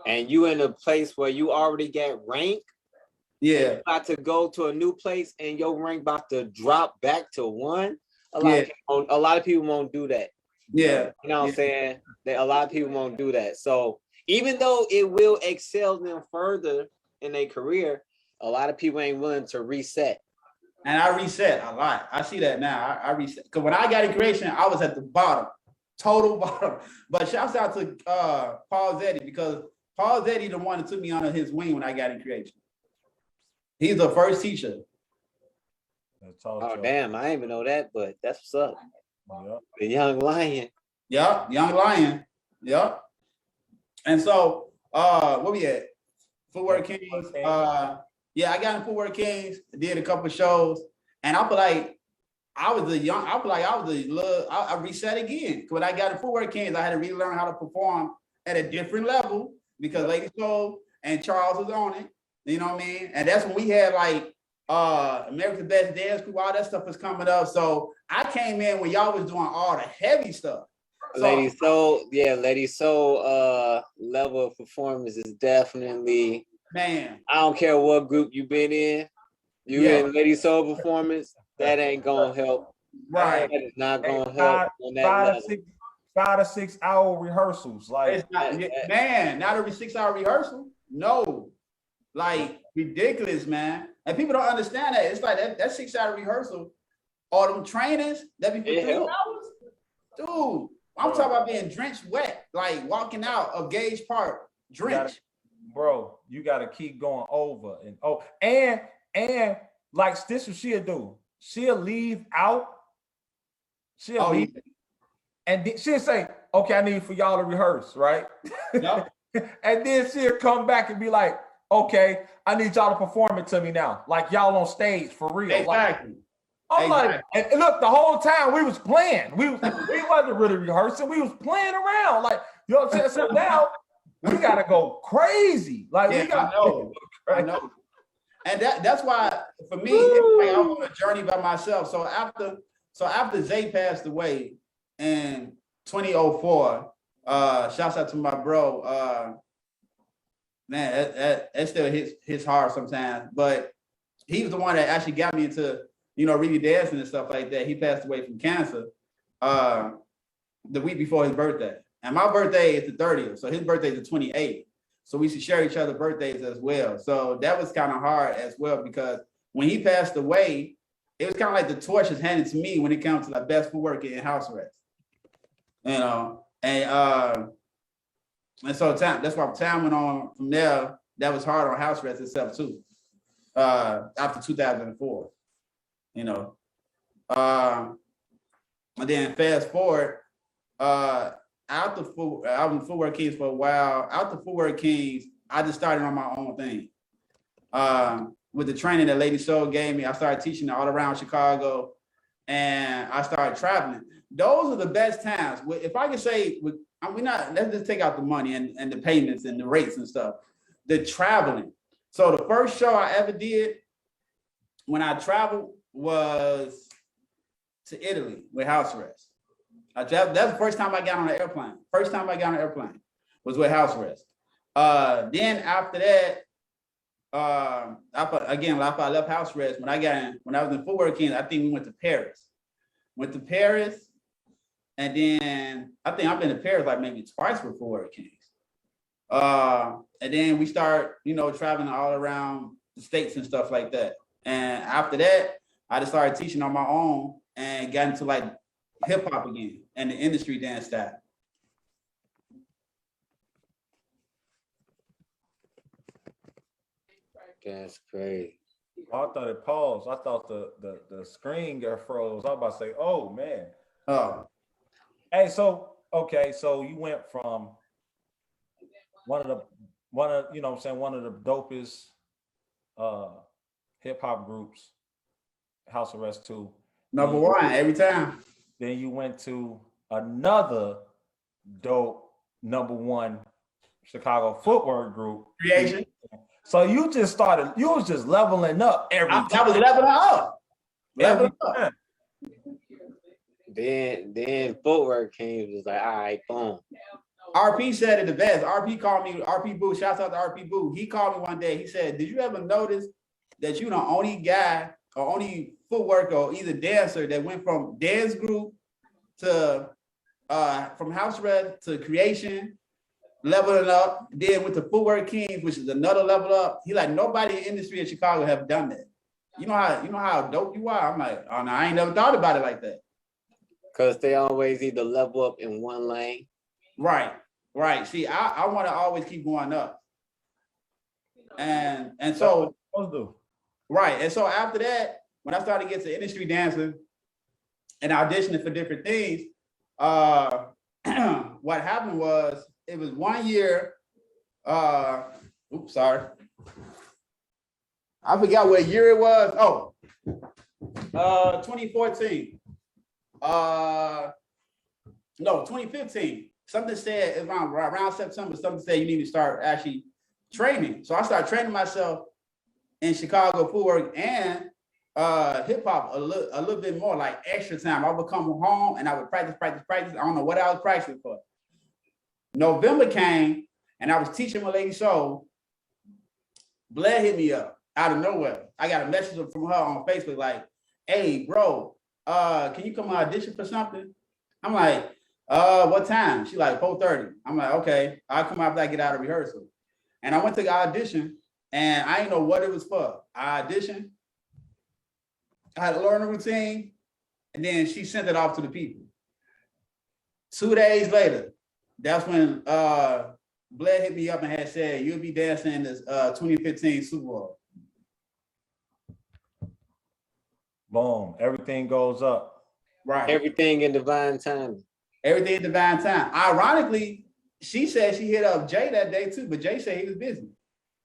and you in a place where you already get rank, yeah, about to go to a new place and your rank about to drop back to 1, a lot of people won't do that. Yeah, you know what I'm saying? That a lot of people won't do that. So even though it will excel them further in their career, a lot of people ain't willing to reset. And I reset a lot. I see that now. I reset because when I got in creation, I was at the bottom, total bottom. But shouts out to Paul Zeddy, because Paul Zeddy the one that took me under his wing when I got in creation. He's the first teacher. Oh damn, I didn't even know that, but that's what's up. Yep. The young lion. Yep, young lion. Yep. And so what we at? Footwork Kings. Yeah, I got in Footwork Kings, did a couple of shows, and I feel like I reset again. When I got in Footwork Kings, I had to relearn how to perform at a different level because Lady Soul and Charles was on it. You know what I mean? And that's when we had like America's Best Dance Crew, all that stuff was coming up. So I came in when y'all was doing all the heavy stuff. Lady Soul level of performance is definitely, man. I don't care what group you've been in, in Lady Soul performance, that ain't gonna help. Right. That is not gonna help on that level. 5 to 6 hour rehearsals. Like it's not, man, not every 6 hour rehearsal. No, like ridiculous, man. And people don't understand that. It's like that 6 hour rehearsal, all them trainers that be for 3 hours. Dude, I'm talking about being drenched wet, like walking out of Gage Park, drenched. Bro, you gotta keep going over and like this what she'll do. She'll leave out. She'll leave, and then she'll say, okay, I need for y'all to rehearse, right? Yep. And then she'll come back and be like, okay, I need y'all to perform it to me now. Like y'all on stage for real. Exactly. Like, I'm like, and look, the whole time we was playing. We wasn't really rehearsing. We was playing around. Like, you know what I'm saying? So now we gotta go crazy. Like, we gotta I know. And that's why for me, like, I'm on a journey by myself. So after Zay passed away in 2004, shouts out to my bro. Man, that still hits hard sometimes. But he was the one that actually got me into, really dancing and stuff like that. He passed away from cancer the week before his birthday. And my birthday is the 30th. So his birthday is the 28th. So we should share each other's birthdays as well. So that was kind of hard as well, because when he passed away, it was kind of like the torch is handed to me when it comes to the best footwork in house arrest. And so that's why time went on from there. That was hard on house arrest itself too. After 2004, and then fast forward, I was in Footwork Kings for a while. After Footwork Kings, I just started on my own thing. With the training that Lady Soul gave me, I started teaching all around Chicago, and I started traveling. Those are the best times. If I can say, let's just take out the money and the payments and the rates and stuff. The traveling. So the first show I ever did when I traveled was to Italy with house arrest. That's the first time I got on an airplane. First time I got on an airplane was with house arrest. Then after that, after I left house arrest, when I was in Footwork Kings, I think we went to Paris. And then I think I've been to Paris like maybe twice with Footwork Kings. And then we start, traveling all around the States and stuff like that. And after that, I just started teaching on my own and got into like hip hop again and the industry dance style. That's crazy. I thought it paused. I thought the screen got froze. I was about to say, oh man. Oh. Hey, so okay, so you went from one of you know what I'm saying, one of the dopest hip hop groups, House Arrest 2. Number one every time. Then you went to another dope number one Chicago footwork group, Creation. So you just started, you was just leveling up every time. I was leveling up. Leveling up. Then footwork came, it was like, all right, boom. RP said it the best. RP called me, RP Boo, shouts out to RP Boo. He called me one day. He said, did you ever notice that you the only guy or only footwork or either dancer that went from dance group to from House Arrest to Creation, leveling up, then with the Footwork Kings, which is another level up. He like, nobody in the industry in Chicago have done that. You know how dope you are? I'm like, oh no, I ain't never thought about it like that. Cause they always either level up in one lane. Right. See, I want to always keep going up. And so right. And so after that, when I started getting to industry dancing and auditioning for different things, what happened was it was 1 year. Oops, sorry. I forgot what year it was. Oh, 2014. No, 2015. Something said around September, something said you need to start actually training. So I started training myself in Chicago footwork and hip hop a little bit more, like extra time. I would come home and I would practice. I don't know what I was practicing for. November came and I was teaching my lady soul. Blair hit me up out of nowhere. I got a message from her on Facebook like, hey, bro, can you come audition for something? I'm like, what time? She like 4:30. I'm like, okay, I'll come after I get out of rehearsal. And I went to the audition and I didn't know what it was for. I auditioned, I had to learn a routine, and then she sent it off to the people. 2 days later, that's when Blair hit me up and had said, you'll be dancing in this 2015 Super Bowl. Boom, everything goes up. Right. Everything in divine time. Everything in divine time. Ironically, she said she hit up Jay that day too, but Jay said he was busy.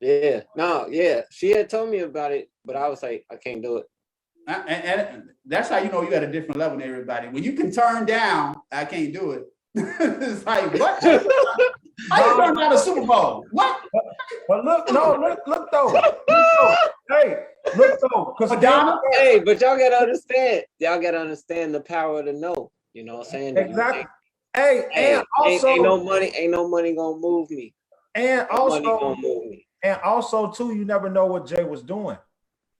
Yeah, no, yeah. She had told me about it, but I was like, I can't do it. And that's how you know you at a different level than everybody. When you can turn down, I can't do it. It's like, what? How you turn down a Super Bowl? What? But look though. Hey, look though. Hey, but y'all gotta understand. Y'all gotta understand the power to know. You know what I'm saying? Exactly. Hey, and also ain't no money gonna move me. And also too, you never know what Jay was doing.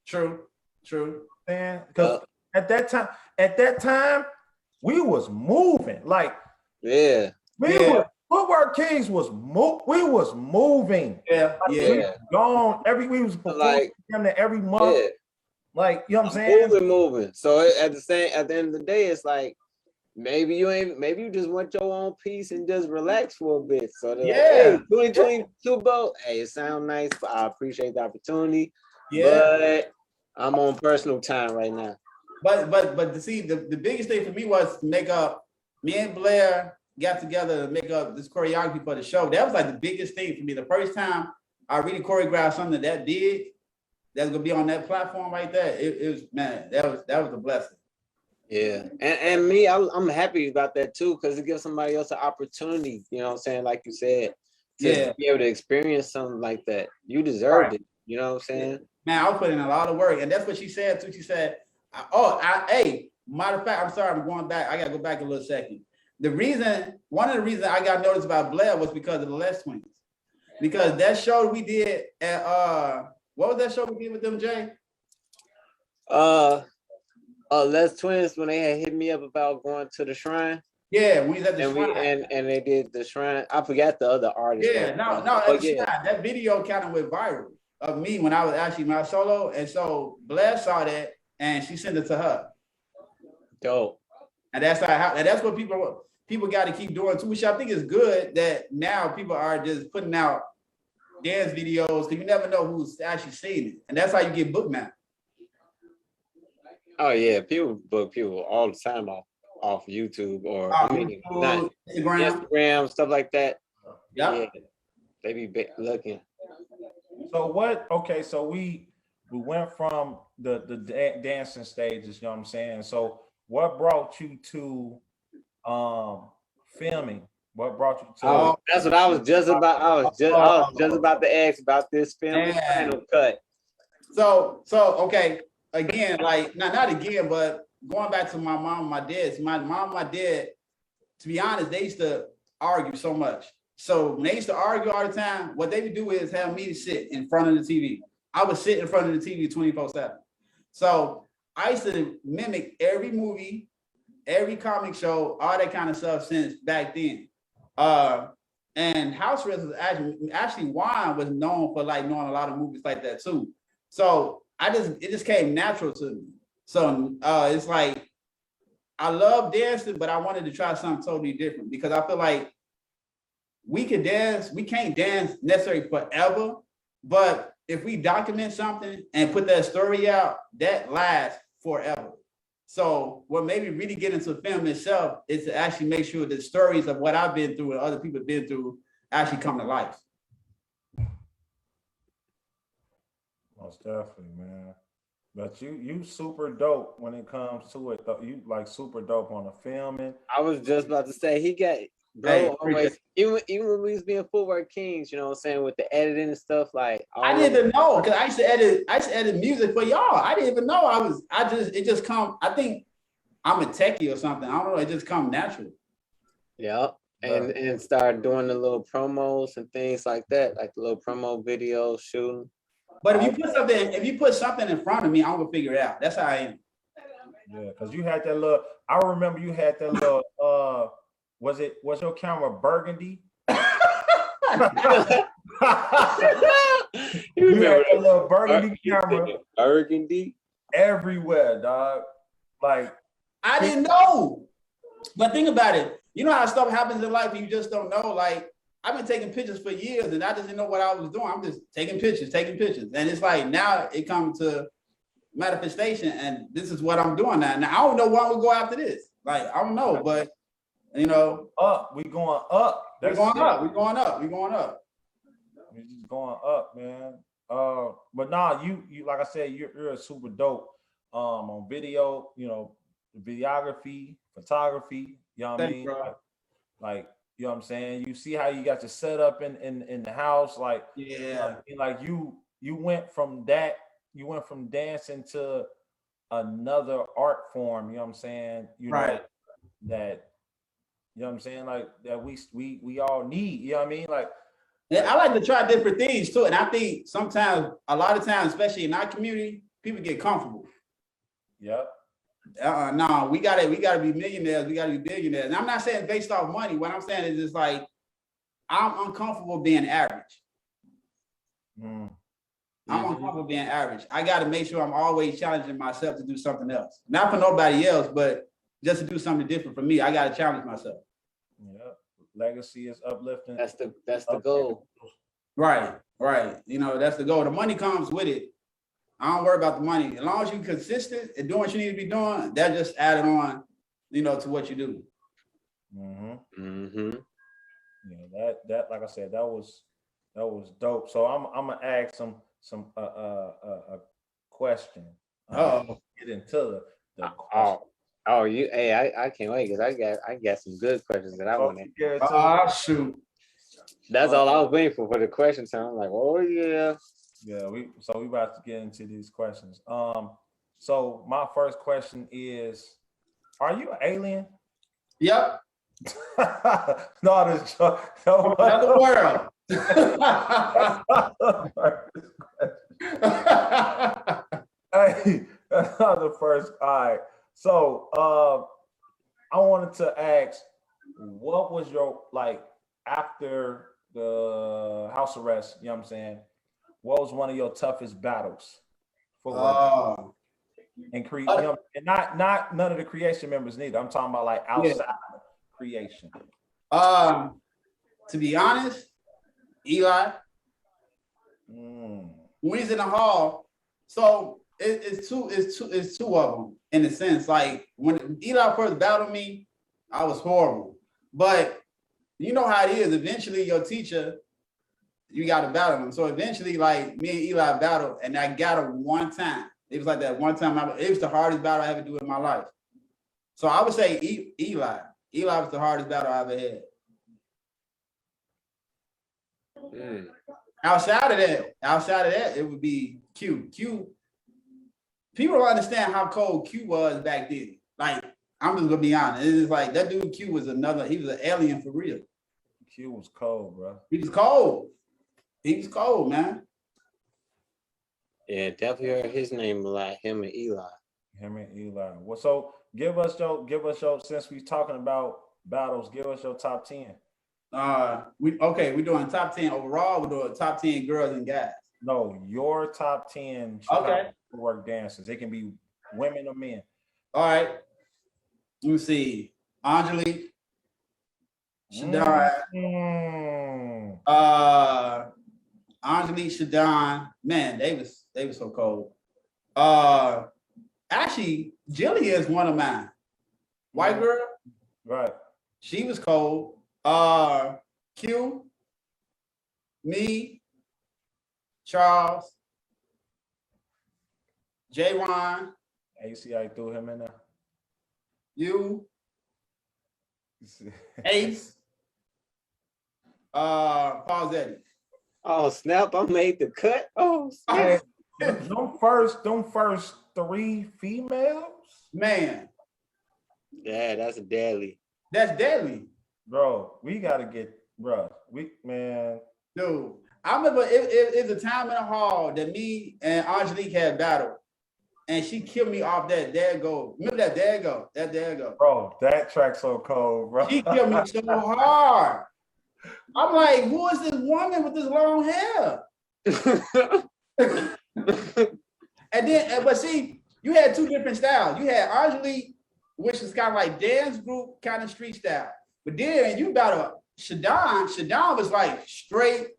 True. Man, because at that time, we was moving. Like, Footwork Kings was moving. Yeah. We was gone. We was performing every month. Yeah. Like, you know what I'm saying? Moving. So at the end of the day, it's like maybe you just want your own piece and just relax for a bit. So like, hey, 2020 Super Bowl, hey, it sounds nice, but I appreciate the opportunity. Yeah. But I'm on personal time right now. But to see the biggest thing for me was to make up. Me and Blair got together to make up this choreography for the show. That was like the biggest thing for me. The first time I really choreographed something that big, that's gonna be on that platform right there. It was, man, that was a blessing. Yeah, and me, I'm happy about that too, because it gives somebody else an opportunity. You know what I'm saying? Like you said, to be able to experience something like that. You deserved it. You know what I'm saying? Man, I was putting in a lot of work, and that's what she said too. She said, hey, matter of fact, I'm sorry, I'm going back. I gotta go back a little second. One of the reasons I got noticed about Blair was because of the Les Twins. Because that show we did at what was that show we did with them, Jay? Les Twins, when they had hit me up about going to the shrine. Yeah, we was at the shrine. And they did the shrine. I forgot the other artist. Yeah, no, at the shrine. That video kind of went viral of me when I was actually my solo. And so Blair saw that and she sent it to her. Dope. And that's that's what people got to keep doing too, which I think is good that now people are just putting out dance videos because you never know who's actually seeing it. And that's how you get booked now. Oh yeah, people book people all the time off off YouTube or YouTube, Instagram, stuff like that. Yep. Yeah, they be looking. So what? Okay, so we went from the dancing stages. You know what I'm saying? So what brought you to filming? What brought you to? Oh, that's what I was just about. I was just about to ask about this film Final Cut. So okay, again, like not again, but going back to my mom and my dad. My mom and my dad, to be honest, they used to argue so much. So when they used to argue all the time, what they would do is have me sit in front of the TV. I would sit in front of the TV 24/7. So I used to mimic every movie, every comic show, all that kind of stuff since back then. And House Arrest was actually Juan was known for like knowing a lot of movies like that too. So it just came natural to me. So it's like I love dancing, but I wanted to try something totally different because I feel like we could dance, we can't dance necessarily forever, but if we document something and put that story out, that lasts forever. So what made me really get into film itself is to actually make sure the stories of what I've been through and other people have been through actually come to life. Most definitely, man. But you super dope when it comes to it. You like super dope on the filming. I was just about to say he got always even when we was being Footwork Kings, you know what I'm saying, with the editing and stuff. Like I didn't even know because I used to edit music for y'all. I didn't even know it just come. I think I'm a techie or something. I don't know. It just come natural. Yeah. And start doing the little promos and things like that, like the little promo videos, shooting. But if you put something in front of me, I'm gonna figure it out. That's how I am. Yeah, because you had that little. I remember you had that little. Was your camera burgundy? You had that little burgundy camera. Burgundy everywhere, dog. Like I didn't know. But think about it. You know how stuff happens in life and you just don't know. Like I've been taking pictures for years and I just didn't know what I was doing. I'm just taking pictures. And it's like now it comes to manifestation and this is what I'm doing now. Now I don't know where I'm gonna go after this. Like I don't know, but you know, we going up. We're going up. We're just going up, man. But nah, you like I said, you're a super dope on video, you know, videography, photography, you know what I mean? Like you know what I'm saying? You see how you got your setup in the house, like like you went from that, you went from dancing to another art form, you know what I'm saying? You know that. You know what I'm saying? Like that we all need, you know what I mean? Like I like to try different things too. And I think sometimes, a lot of times, especially in our community, people get comfortable. Yep. No, we gotta be millionaires, we gotta be billionaires. And I'm not saying based off money. What I'm saying is just like I'm uncomfortable being average. I'm uncomfortable being average. I gotta make sure I'm always challenging myself to do something else. Not for nobody else, but just to do something different for me. I gotta challenge myself. Yeah, legacy is uplifting. That's the goal. Right. You know, that's the goal. The money comes with it. I don't worry about the money. As long as you're consistent and doing what you need to be doing, that just added on, you know, to what you do. Yeah, that like I said, that was dope. So I'm gonna ask some a question. Get into the question. I can't wait because I got some good questions that I want to. Shoot. That's all I was waiting for the question time. I'm like, oh yeah. Yeah, we about to get into these questions. So my first question is, are you an alien? Yep. No, this another world. Hey, that's not the first. All right. So I wanted to ask, what was your, like, after the house arrest, you know what I'm saying? What was one of your toughest battles for and create, you know, and not none of the creation members neither. I'm talking about like outside creation. To be honest, Eli, when he's in the hall, so it's two of them in a sense. Like when Eli first battled me, I was horrible. But you know how it is. Eventually, your teacher, you got to battle him. So eventually, like me and Eli battled, and I got him one time. It was like that one time. It was the hardest battle I ever do in my life. So I would say Eli. Eli was the hardest battle I ever had. Outside of that, it would be Q. People don't understand how cold Q was back then. Like, I'm just gonna be honest. It's like that dude Q was he was an alien for real. Q was cold, bro. He was cold. He was cold, man. Yeah, definitely heard his name a lot. Him and Eli. Well, so give us your since we're talking about battles, give us your top 10. We're doing top 10 overall. We're doing top 10 girls and guys. No, your top 10 work dancers. They can be women or men. All right. Let me see. Angelique, Shadon. Angelique, Shadon. Man, they was so cold. Actually, Jillian is one of mine. White girl. Right. She was cold. Q, me, Charles, J. Ron. You see how I threw him in there? You, Ace, Pausetti. Oh snap! I made the cut. Oh snap. Them first 3 females. Man. Yeah, that's deadly. That's deadly. Bro, we gotta get, Dude, I remember it was a time in the hall that me and Angelique had battled, and she killed me off that There Go. Remember that There Go? That There Go. Bro, that track's so cold, bro. She killed me so hard. I'm like, who is this woman with this long hair? And then, but see, you had 2 different styles. You had Angelique, which is kind of like dance group, kind of street style. But then you battle Shadon. Shadon was like straight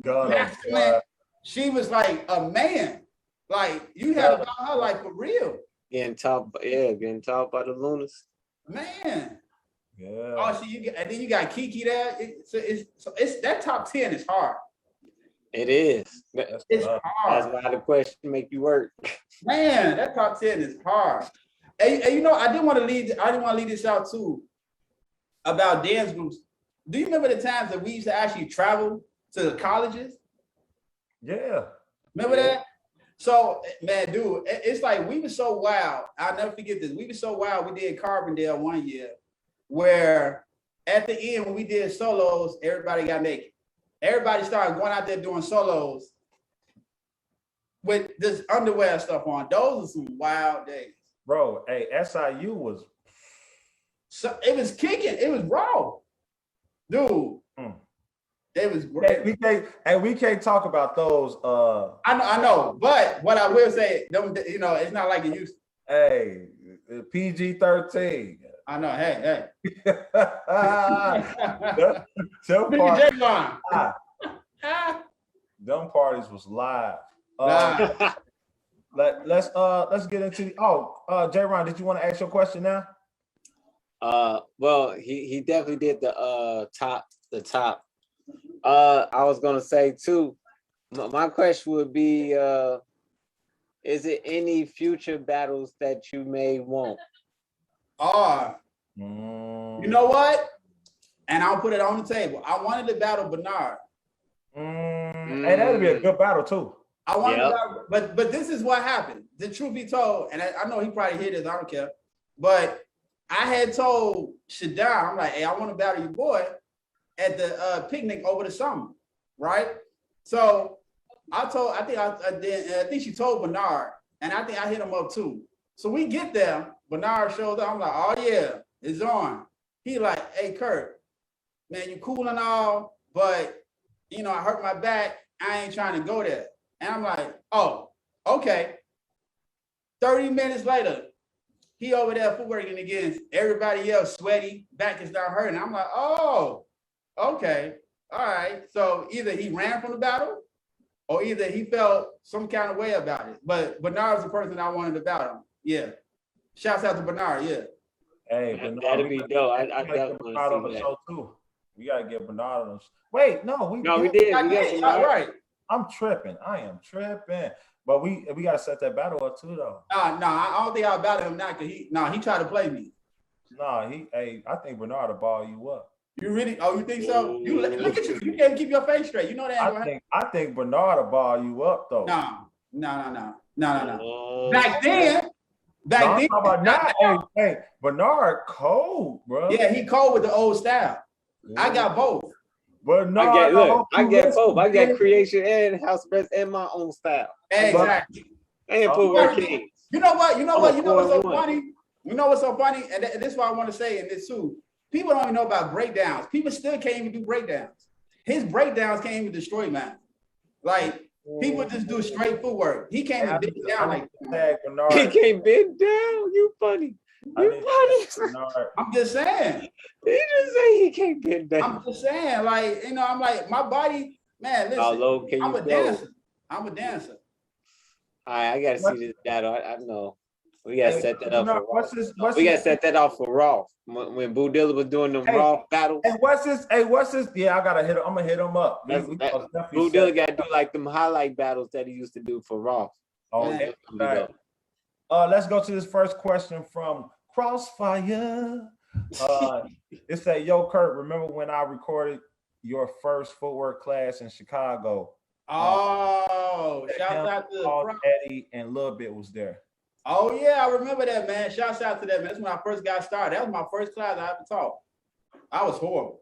masculine. She was like a man. Like you had about her like for real. Getting taught by the Lunas. Man. Yeah. Oh, so and then you got Kiki there. It's that top 10 is hard. It is. It's hard. That's why the question make you work. Man, that top 10 is hard. And you know, I didn't want to leave this out too about dance groups. Do you remember the times that we used to actually travel to the colleges? Yeah. Remember that? So, man, dude, it's like we were so wild. I'll never forget this. We were so wild. We did Carbondale one year where at the end when we did solos, everybody got naked. Everybody started going out there doing solos with this underwear stuff on. Those are some wild days. Bro, hey, SIU was... So it was kicking. It was raw. Dude. It was great. We can't talk about those. I know. But what I will say, you know, it's not like it used to. Hey, PG-13. I know. Hey. Them parties was live. Let's get into J. Ron, did you want to ask your question now? Well, he definitely did the top. I was gonna say too, my question would be, is it any future battles that you may want? You know what? And I'll put it on the table. I wanted to battle Bernard. And that'd be a good battle too. I wanted to battle, but this is what happened. The truth be told, and I know he probably hear this, I don't care. But I had told Shadon, I'm like, hey, I want to battle your boy at the picnic over the summer, right? So I think she told Bernard, and I think I hit him up too. So we get there, Bernard shows up. I'm like, oh yeah, it's on. He like, hey Kurt, man, you cool and all, but you know, I hurt my back. I ain't trying to go there. And I'm like, oh, okay. 30 minutes later, he over there footworking against everybody else, sweaty, back is not hurting. I'm like, oh, okay, all right. So either he ran from the battle or either he felt some kind of way about it. But Bernard's the person I wanted about him. Yeah. Shouts out to Bernard. Yeah. Hey, Bernard, that'd be dope. I definitely want on to the see that. show too. We gotta get Bernard on the show. Wait, no, we did. We got Bernard. Right. I'm tripping. I am tripping. But we gotta set that battle up too, though. No, I don't think I'll battle him now because he tried to play me. I think Bernard will ball you up. You really? Oh, you think so? You look at you. You can't keep your face straight. You know that. I think Bernard will ball you up though. No. Back then. Hey, Bernard cold, bro. Yeah, he cold with the old style. Yeah. I got both. Bernard, I get both. I got Creation and House Arrest and my own style. Exactly. And Footwork Kings. You know what? What's so funny? You know what's so funny? And this is what I want to say in this too. People don't even know about breakdowns. People still can't even do breakdowns. His breakdowns can't even destroy mine. Like, people just do straight footwork. He can't even bend down like that. He can't bend down. You funny. I'm just saying. He just say he can't bend down. I'm just saying, like, I'm like, my body, man, listen, I'm a dancer. All right, I gotta see this battle. I know. We gotta set that up for Raw. We gotta set that up for Raw. When Boo Dilla was doing them Raw battles. Hey, what's this? Yeah, I'm gonna hit him up. Boo Dilla gotta do like them highlight battles that he used to do for Raw. Oh, yeah. Right. Let's go to this first question from Crossfire. It said, "Yo, Kurt, remember when I recorded your first footwork class in Chicago?" Oh, shout out to Eddie and Lil Bit was there. Oh yeah, I remember that, man. Shouts out to that, man. That's when I first got started. That was my first class I ever taught. I was horrible.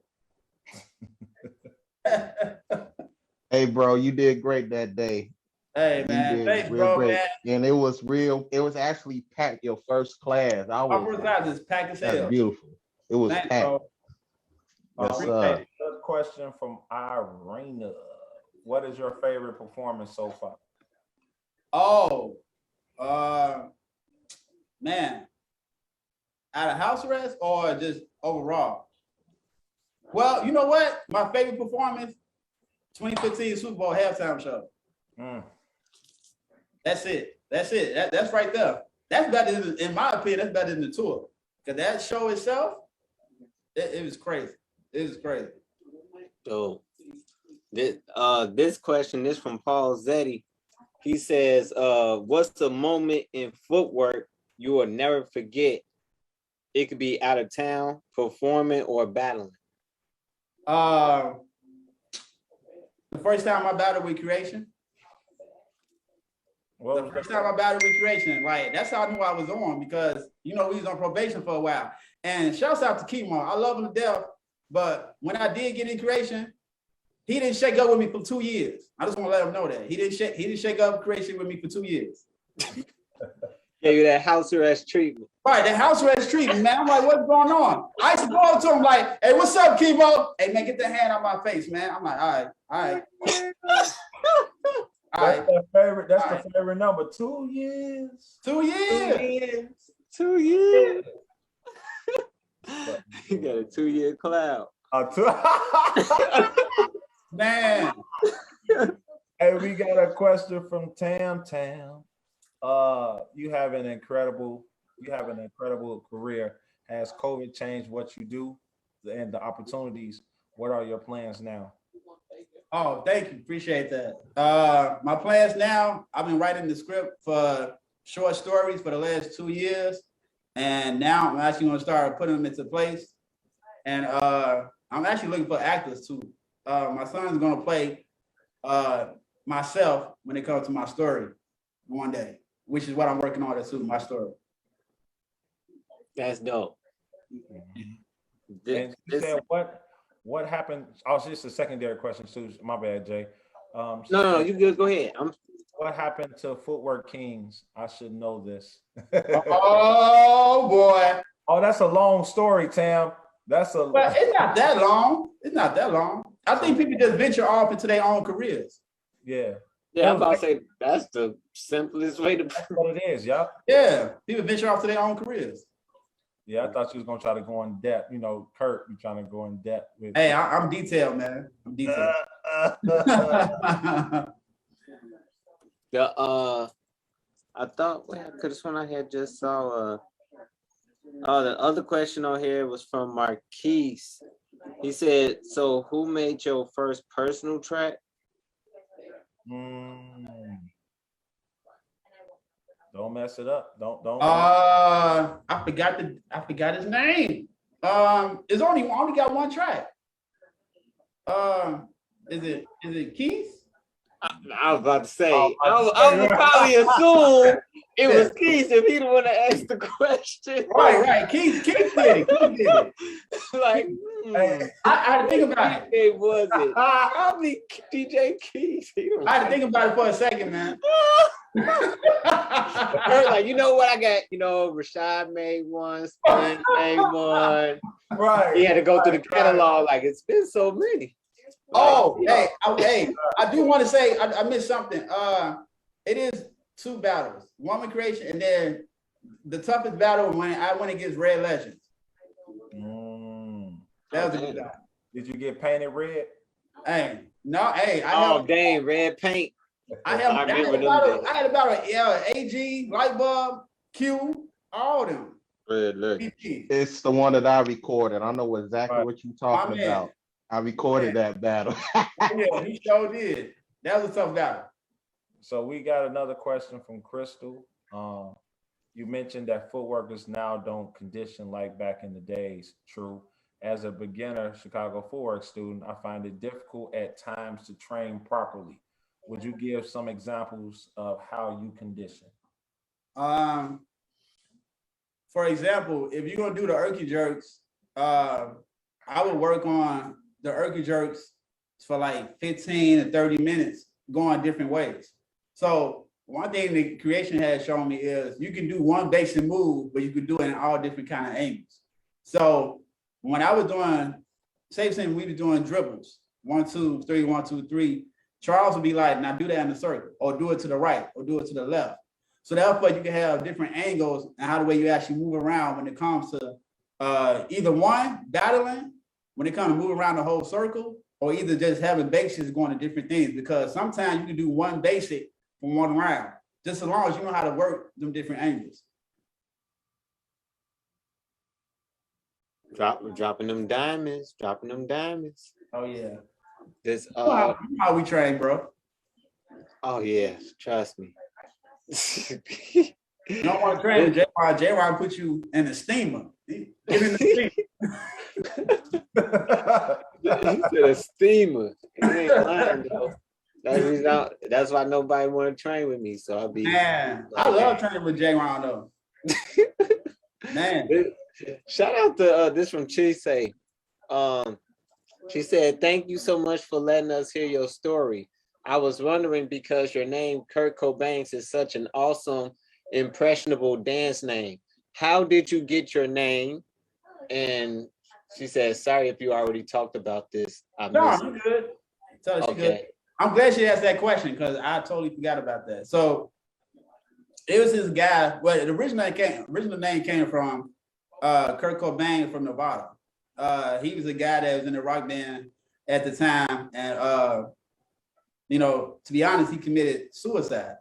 Hey, bro, you did great that day. Hey, man. Thanks, bro, great. Man. And it was real. It was actually packed. Your first class. My first class is packed as hell. Beautiful. It was packed. Yes, sir. Another question from Irina. What is your favorite performance so far? Oh, man. Out of house arrest or just overall? Well, you know what? My favorite performance, 2015 Super Bowl halftime show. That's it. That's right there. That's better than, in my opinion, that's better than the tour. Because that show itself, it was crazy. It was crazy. So this question is from Paul Zetti. He says, what's the moment in footwork you will never forget? It could be out of town, performing, or battling. The first time I battled with Creation. The first time I battled with Creation, like, that's how I knew I was on, because, we was on probation for a while. And shouts out to Kimo. I love him to death. But when I did get in Creation, he didn't shake up with me for 2 years. I just want to let him know that. He didn't shake up Creation with me for 2 years. Gave you that house arrest treatment. Right, that house arrest treatment, man. I'm like, what's going on? I used to go up to him like, hey, what's up, Kimo? Hey, man, get the hand out my face, man. I'm like, all right. That's the favorite number. 2 years. 2 years. 2 years. You got a 2-year cloud. Man. Hey, we got a question from Tam. You have an incredible career. Has COVID changed what you do and the opportunities? What are your plans now? Oh, thank you. Appreciate that. My plans now, I've been writing the script for short stories for the last 2 years. And now I'm actually going to start putting them into place. And I'm actually looking for actors too. My son's going to play myself when it comes to my story one day, which is what I'm working on to suit my story. That's dope. And you said what happened? Oh, it's just a secondary question too. My bad, Jay. No, you good. Go ahead. What happened to Footwork Kings? I should know this. Oh boy. Oh, that's a long story, Tam. Well, it's not that long. I think people just venture off into their own careers. Yeah. Yeah, I'm about to say that's the simplest way to. That's what it is, yeah. Yeah, people venture off to their own careers. Yeah, I thought you was gonna try to go in depth. Kurt, you trying to go in depth with. Hey, I'm detailed, man. I'm detailed. I thought, well, I could have sworn I had just saw. Oh, the other question on here was from Marquise. He said, "So, who made your first personal track?" Don't mess it up. Don't. I forgot his name. It's only got one track. Is it Keith? I was about to say, I would probably assume it was Keith if he the one that asked the question. Right. Keith did it. Like, I had to think about it. It was it. Probably DJ Keith. I had to think about it for a second, man. Like, you know what I got? You know, Rashad made one, Spence made one. Right. He had to go through the catalog. Like, it's been so many. Oh, hey, I do want to say I missed something. It is 2 battles, one with Creation, and then the toughest battle when I went against Red Legends. That was a good battle. Did you get painted red? Hey, dang, red paint. I had a battle, AG, Lightbulb, Q, all of them. Red Legend. It's the one that I recorded. I know exactly what you're talking about. I recorded that battle. Yeah, he sure did. That was a tough battle. So we got another question from Crystal. You mentioned that footworkers now don't condition like back in the days. True. As a beginner Chicago footwork student, I find it difficult at times to train properly. Would you give some examples of how you condition? For example, if you're gonna do the Erky jerks, I would work on the Erky jerks for like 15 to 30 minutes, going different ways. So one thing that Creation has shown me is you can do one basic move, but you can do it in all different kind of angles. So when I was doing, say we were doing dribbles, 1, 2, 3, 1, 2, 3, Charles would be like, now do that in a circle, or do it to the right, or do it to the left. So therefore you can have different angles and how the way you actually move around when it comes to either one, battling, when it comes to move around the whole circle, or either just having basics going to different things, because sometimes you can do one basic from one round, just as long as you know how to work them different angles. Dropping them diamonds. Oh yeah. This how we train, bro. Oh yeah, trust me. You don't want to train J-Rod put you in a steamer. Give him the steamer. He said a steamer. He ain't lying though. That's why nobody want to train with me. So I'll be. Man, I love training with J-Rod though. Man. Shout out to this from Chise. She said, "Thank you so much for letting us hear your story. I was wondering because your name, Kurt Kobangz, is such an awesome, impressionable dance name. How did you get your name?" And she said, "Sorry if you already talked about this." No, you're good. Okay. Good. I'm glad she asked that question because I totally forgot about that. So it was this guy. Well, the original name came from Kurt Kobangz from Nevada. He was a guy that was in the rock band at the time, and to be honest, he committed suicide.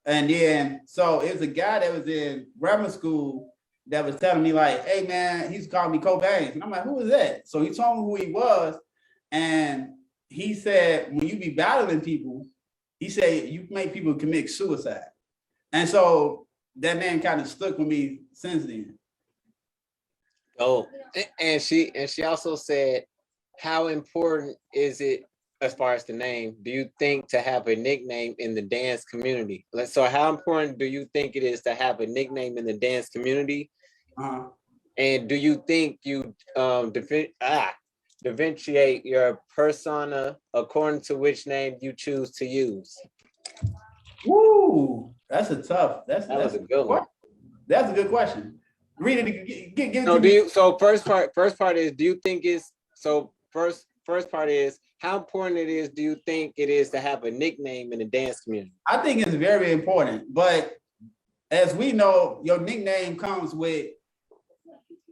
And then, so it was a guy that was in grammar school that was telling me like, "Hey man," he's calling me Kobangz, and I'm like, "Who is that?" So he told me who he was, and he said, when you be battling people, he said you make people commit suicide, and so that man kind of stuck with me since then. Oh, and she also said, how important is it as far as the name, do you think, to have a nickname in the dance community? So how important do you think it is to have a nickname in the dance community? And do you think you differentiate your persona according to which name you choose to use? Woo, that's a tough. That was a good one. That's a good question. Read it. Give it no, to me. So first part is, do you think it's so? First part is, how important it is, do you think it is to have a nickname in the dance community? I think it's very important, but as we know, your nickname comes with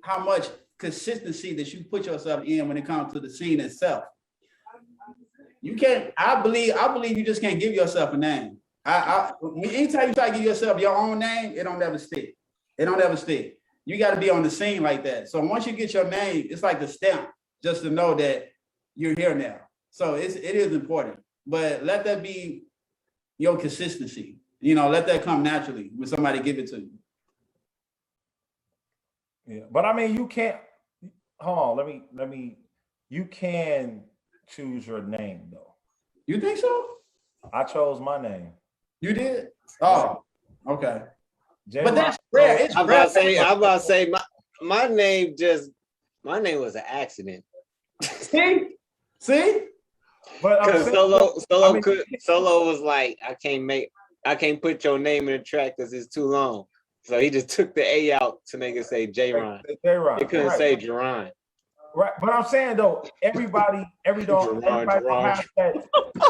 how much consistency that you put yourself in when it comes to the scene itself. You can't. I believe you just can't give yourself a name. Anytime you try to give yourself your own name, it don't ever stick. It don't ever stick. You got to be on the scene like that. So once you get your name, it's like the stamp, just to know that you're here now. So it is important, but let that be your consistency. Let that come naturally when somebody give it to you. Yeah, but I mean, you can't. Hold on, let me. You can choose your name though. You think so? I chose my name. You did? Oh, okay. But that's rare. It's I'm about to say my name was an accident. See? But because Solo was like, I can't put your name in the track because it's too long. So he just took the A out to make it say J-Ron. He couldn't say Jerron. Right, but I'm saying though, everybody don't have that.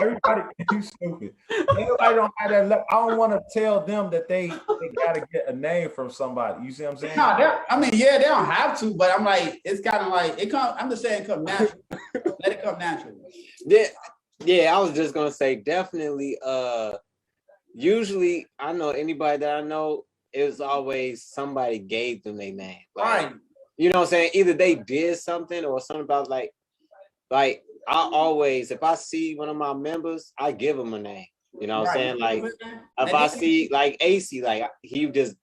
Everybody, you stupid. Everybody don't have that. I don't want to tell them that they got to get a name from somebody. You see what I'm saying? No, they don't have to, but I'm like, it's kind of like it comes. I'm just saying, it come natural. Let it come naturally. Yeah. I was just gonna say definitely. Usually, I know anybody that I know, it was always somebody gave them their name. Right. You know what I'm saying? Either they did something or something about like I always, if I see one of my members, I give them a name. You know what I'm saying? Like if I see like AC, like he just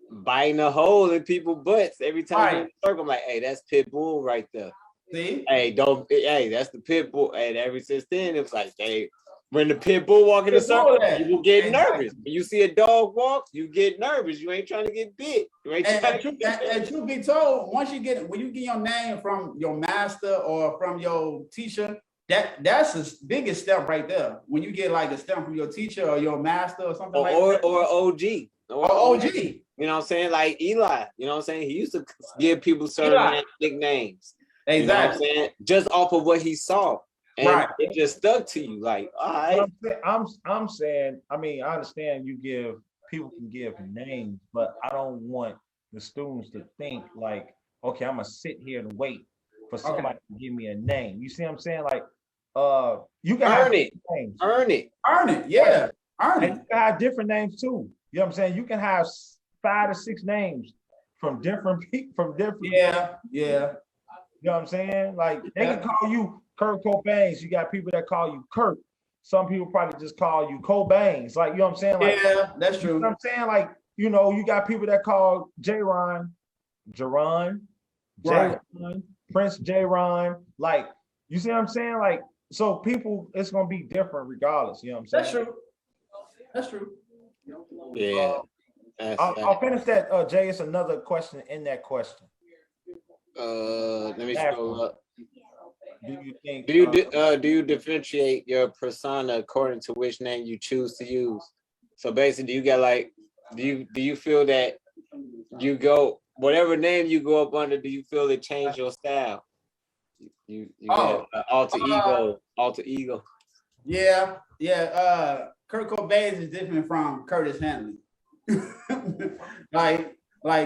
biting a hole in people's butts every time he in the circle. I'm like, hey, that's Pitbull right there. See? Hey, that's the Pitbull. And ever since then, it was like, hey, when the Pitbull walk in the circle, you get nervous. When you see a dog walk, you get nervous. You ain't trying to get bit. And truth be told, when you get your name from your master or from your teacher, that's the biggest step right there. When you get like a step from your teacher or your master or something like that. Or OG. Or OG. You know what I'm saying? Like Eli, you know what I'm saying? He used to give people certain nicknames. Exactly. You know what I'm saying? Just off of what he saw. And it just stuck to you, like, all right. I'm saying, I mean, I understand people can give names, but I don't want the students to think like, okay, I'm gonna sit here and wait for somebody to give me a name. You see what I'm saying? Like, you can earn it. Yeah, earn it. And you can have different names too. You know what I'm saying? You can have 5 to 6 names from different people, Yeah. You know what I'm saying? Like they can call you Kurt Kobangz. You got people that call you Kurt. Some people probably just call you Kobangz. Like, you know what I'm saying? Like, yeah, that's true. You know what I'm saying? Like, you got people that call J-Ron, Prince J-Ron. Like, you see what I'm saying? Like, so people, it's gonna be different regardless. You know what I'm saying? That's true. Yeah. I'll finish that, Jay. It's another question in that question. Let me scroll up. Do you think? Do you differentiate your persona according to which name you choose to use? So basically, do you got like, do you feel that you go whatever name you go up under? Do you feel it change your style? You get alter ego. Yeah. Kurt Kobangz is different from Curtis Hanley. like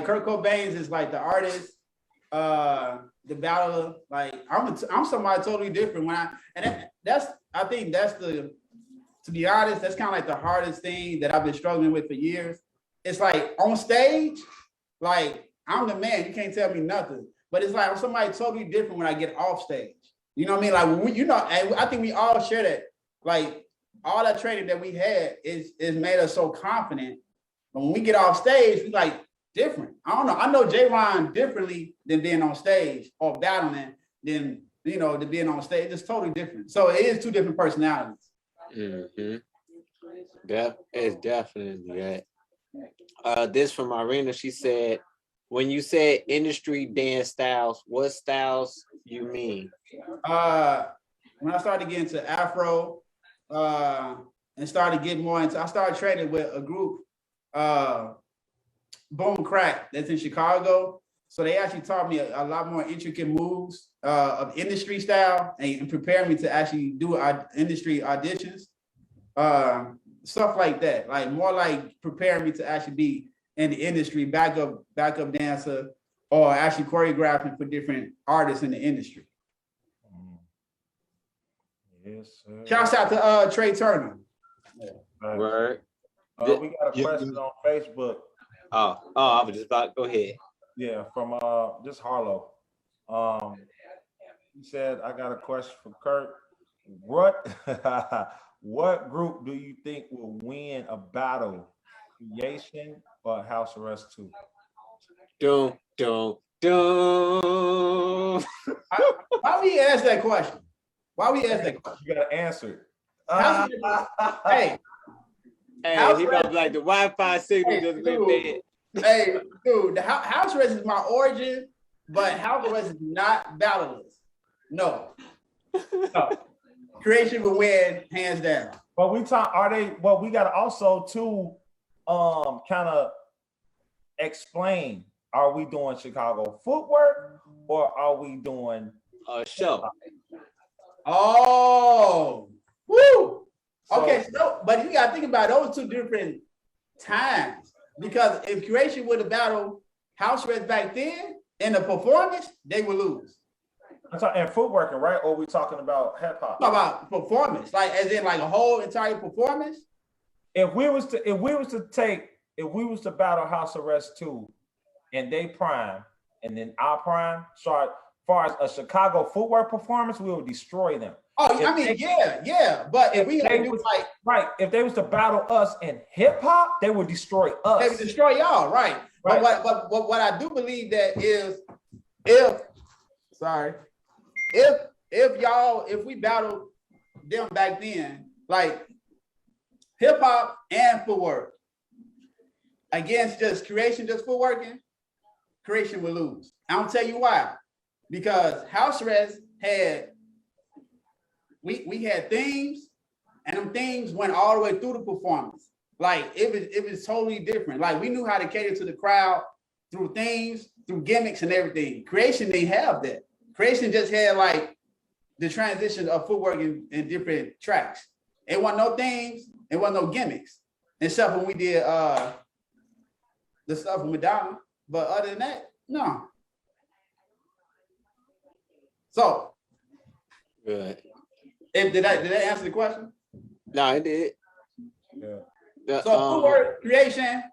Kurt Kobangz is like the artist. The battler, like I'm somebody totally different I think that's to be honest, that's kind of like the hardest thing that I've been struggling with for years. It's like on stage, like I'm the man, you can't tell me nothing. But it's like I'm somebody totally different when I get off stage. You know what I mean? Like when I think we all share that. Like all that training that we had is made us so confident. But when we get off stage, we like different. I don't know. I know J-Ron differently than being on stage or battling than than being on stage. It's totally different. So it is 2 different personalities. Mm-hmm. It's definitely that. This from Irina. She said, when you said industry dance styles, what styles you mean? When I started getting into Afro, and started getting more into, I started training with a group, Boom Crack, that's in Chicago. So they actually taught me a lot more intricate moves of industry style and prepared me to actually do industry auditions, stuff like that. Like more like preparing me to actually be in the industry, backup dancer, or actually choreographing for different artists in the industry. Yes, sir. Shouts out to Trey Turner. Word. We got a question on Facebook. I was just about to go ahead. Yeah, from just Harlow. He said, I got a question for Kurt. What group do you think will win a battle? Creation or House Arrest 2? Why we ask that question? You gotta answer it. Hey, he got like the Wi-Fi signal just went dead. Hey, dude, the House Arrest is my origin, but House Arrest is not battleless. No. Creation will win hands down. But we gotta also too kind of explain, are we doing Chicago footwork or are we doing a show? Oh, woo! Okay, but you gotta think about those two different times, because if Creation would have battled House Arrest back then in the performance, they would lose. And footworking, right? Or are we talking about hip hop? About performance, like as in like a whole entire performance. If we was to battle House Arrest 2 and they prime and then our prime, so as far as a Chicago footwork performance, we will destroy them. Oh, yeah. But if they was to battle us in hip hop, they would destroy us. They would destroy y'all, right? But what I do believe that is if we battled them back then, like hip hop and footwork against just Creation, just footworking, Creation will lose. I'll tell you why. Because House Arrest we had themes, and them themes went all the way through the performance. Like it was totally different. Like we knew how to cater to the crowd through themes, through gimmicks and everything. Creation didn't have that. Creation just had like the transition of footwork in different tracks. It wasn't no themes, it wasn't no gimmicks. Except when we did the stuff with Madonna. But other than that, no. So good. Did that answer the question? No, it did. Yeah. So footwork, Creation,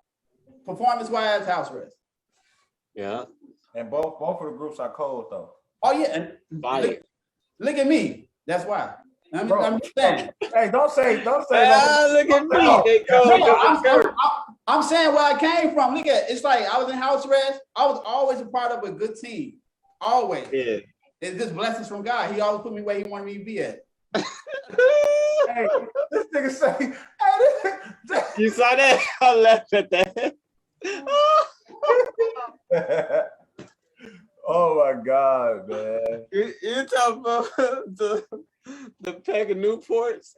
performance-wise, House Arrest. Yeah. And both of the groups are cold though. Oh yeah, and look at me. That's why. I'm saying. Hey, don't say. Look at me. I'm saying where I came from. Look at it's like I was in House Arrest. I was always a part of a good team. Always. Yeah. It's just blessings from God. He always put me where he wanted me to be at. Hey, this nigga say, hey, you saw that? I laughed at that. Oh my God, man. You talking about the pack of Newports?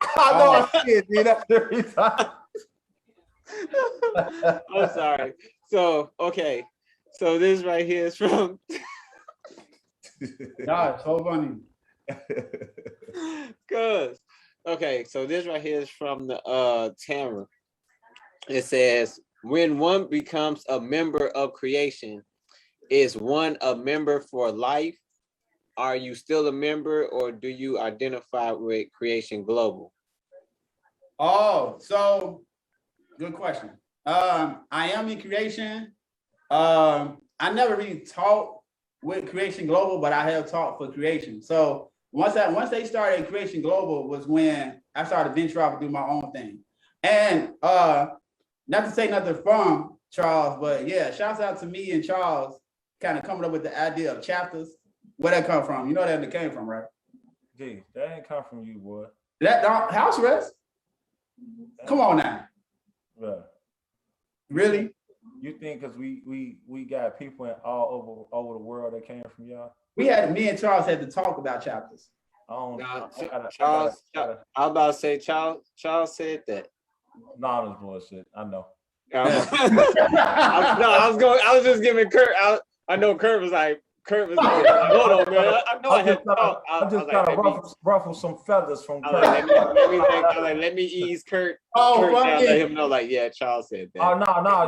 I know I see it, dude. That's every time. I'm sorry. So, okay. So this right here is from God, so funny. Cause okay, so this right here is from the Tamara. It says, when one becomes a member of Creation, is one a member for life? Are you still a member, or do you identify with Creation Global? Oh, so good question. I am in Creation. I never really talked with Creation Global, but I have talked for Creation. So once they started Creation Global was when I started venture off and do my own thing. And not to say nothing from Charles, but yeah, shouts out to me and Charles kind of coming up with the idea of chapters. Where that come from? You know that it came from, right? Gee, that ain't come from you, boy. That House Arrest? Come on now. Yeah. Really? You think because we got people all over the world that came from y'all? Me and Charles had to talk about chapters. Charles, I was about to say Charles said that. No, that's bullshit. I know. I was just giving Kurt. I know Kurt was like, hold on, man. I know I had to talk. I'm just trying to ruffle some feathers from Kurt. Let me ease Kurt. Kurt down, let him know, like, yeah, Charles said that. Oh no,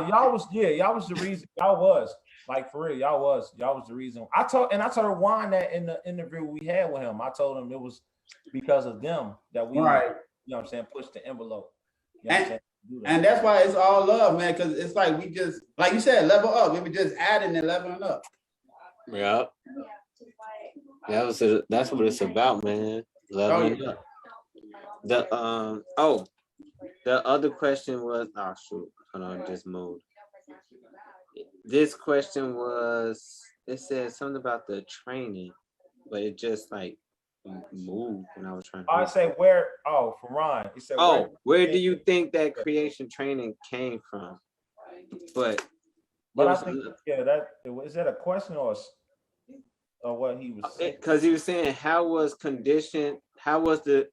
y'all was the reason. Y'all was like for real. Y'all was the reason. I told Juan that in the interview we had with him. I told him it was because of them that we, right. You know what I'm saying, pushed the envelope. You know and that's why it's all love, man, because it's like we just, like you said, level up. We were just adding and leveling up. Yeah. That's what it's about, man. Leveling up. The other question was, oh shoot, hold on, just moved. This question was, it said something about the training, but it just like moved when I was trying to. I say where? Oh, from Ron. He said, where do you think that creation training came from? But I think that is that a question or what he was saying? Because he was saying how was the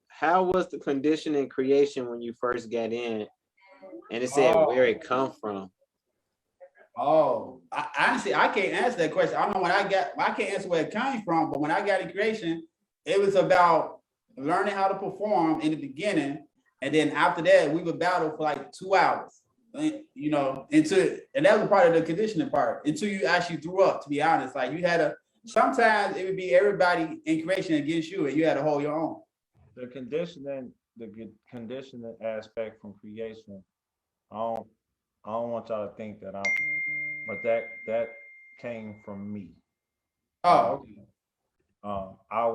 condition in creation when you first got in, and it said where it come from. Honestly, I can't answer that question. I don't know I can't answer where it came from, but when I got in creation, it was about learning how to perform in the beginning, and then after that, we would battle for like 2 hours. You know, and that was part of the conditioning part until you actually threw up. To be honest, like you had sometimes it would be everybody in creation against you, and you had to hold your own. The conditioning aspect from creation, I don't want y'all to think that but that came from me. Oh, okay. I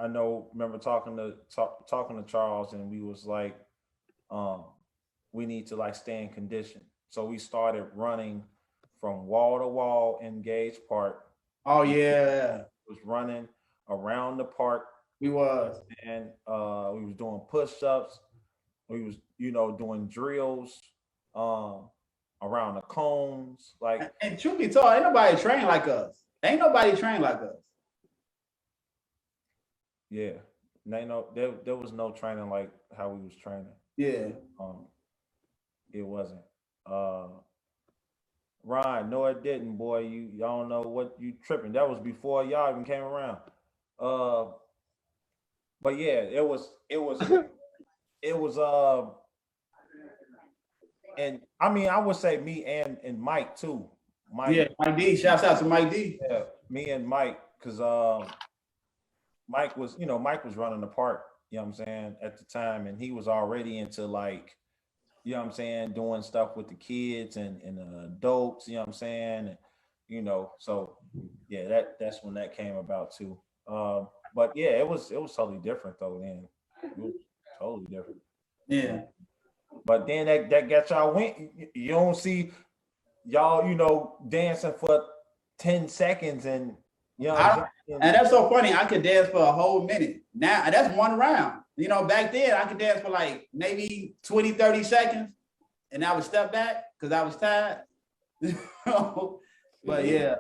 remember talking to Charles, and we was like, we need to like stay in condition. So we started running from wall to wall in Gage Park. Oh yeah. It was running around the park. We was. And we was doing push-ups. We was, doing drills around the cones. Like, and truth be told, ain't nobody trained like us. Yeah. There was no training like how we was training. Yeah. It wasn't. Ryan, no, it didn't, boy. Y'all don't know what you tripping. That was before y'all even came around. But yeah, it was and I mean I would say me and Mike too. Mike D. Shouts out to Mike D. Yeah, me and Mike, because Mike was running the park, you know what I'm saying, at the time, and he was already into like, you know what I'm saying, doing stuff with the kids and the adults, you know what I'm saying, and, so yeah, that's when that came about too. But yeah, it was totally different though then. It was totally different. Yeah. But then that got y'all went. You don't see y'all, dancing for 10 seconds and and that's so funny. I could dance for a whole minute. Now that's one round. Back then I could dance for like maybe 20, 30 seconds, and I would step back because I was tired. But yeah.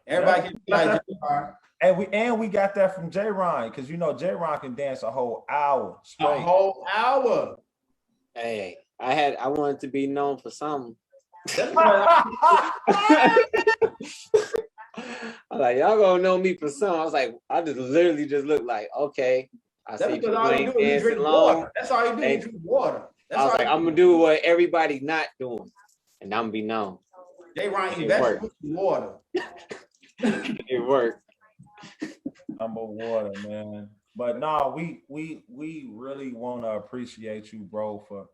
Everybody can like and we got that from J Ron, because J Ron can dance a whole hour straight. A whole hour. Hey, I wanted to be known for something. I'm like, y'all gonna know me for something. I was like, I just literally look like, okay. That's because all you do is drink water. That's all you do is drink water. I was like, I'm gonna do what everybody not doing, and I'm gonna be known. J Ron invested with water. It worked. I'm a water, man. But no, we really want to appreciate you, bro, for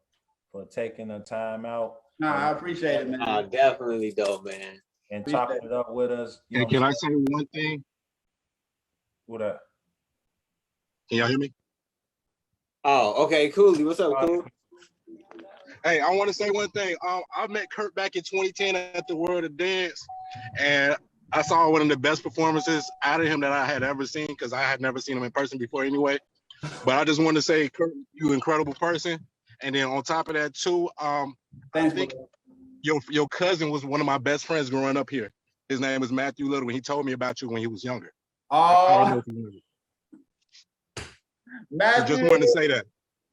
taking the time out. No, I appreciate it, man. Definitely dope, man. And chopping it up with us. Hey, can I say one thing? What up? Can y'all hear me? Oh, okay, Cooley. What's up, Cool? Hey, I want to say one thing. I met Kurt back in 2010 at the World of Dance, and I saw one of the best performances out of him that I had ever seen, because I had never seen him in person before anyway. But I just want to say, Kurt, you're an incredible person. And then on top of that too, I think your cousin was one of my best friends growing up here. His name is Matthew Little, and he told me about you when he was younger. Oh, Matthew. I just wanted to say that.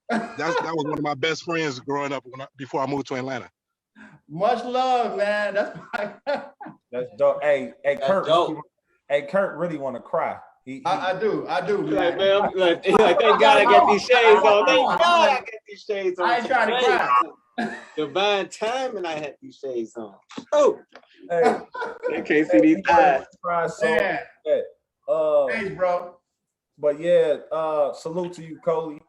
That was one of my best friends growing up before I moved to Atlanta. Much love, man. That's dope. Hey, Kurt. Dope. Hey, Kurt really want to cry. I do. Like, man, like, thank God I got these shades on. Thank God I got these shades on. I ain't trying to cry. Divine timing, I had these shades on. Oh, hey, you can't see these eyes. Yeah. Thanks, bro. But yeah, salute to you, Coley.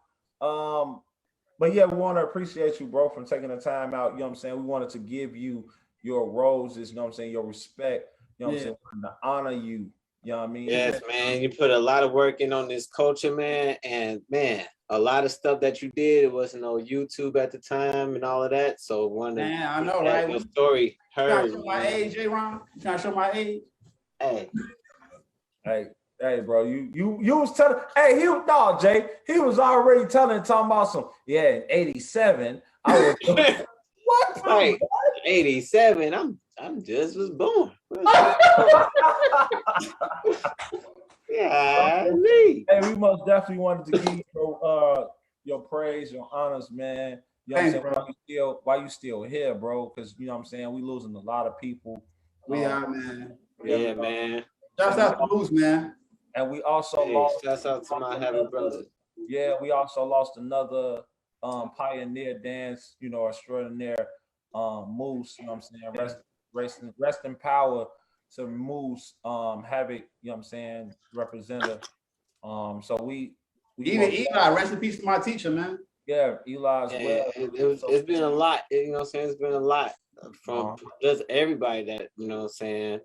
But yeah, we want to appreciate you, bro, from taking the time out. You know what I'm saying? We wanted to give you your roses, you know what I'm saying, your respect, you know what I'm saying, to honor you. You know what I mean? Yes, man. You put a lot of work in on this culture, man. And man, a lot of stuff that you did, it wasn't on YouTube at the time and all of that. So man, I know, right? Your story heard. You trying to show my age, J-Ron? You trying to show my age? Hey, bro, you was telling, hey, Jay, he was already talking about some, in 87, I was what? Right, 87, I'm just was born. Yeah, hey, we most definitely wanted to give you your praise, your honors, man. You know what I'm saying? Why you still here, bro? Because you know what I'm saying, we losing a lot of people. We are, man. Yeah, man. Shouts out to Bruce, man. And we also lost. Shouts out to my happy brother. Yeah, we also lost another pioneer dance, extraordinaire Moose. You know what I'm saying? Rest in power to Moose, Havoc. You know what I'm saying? Representative. So we even Eli, rest in peace to my teacher, man. Yeah, Eli as well. It's been a lot. You know what I'm saying? It's been a lot from just everybody that, you know what I'm saying?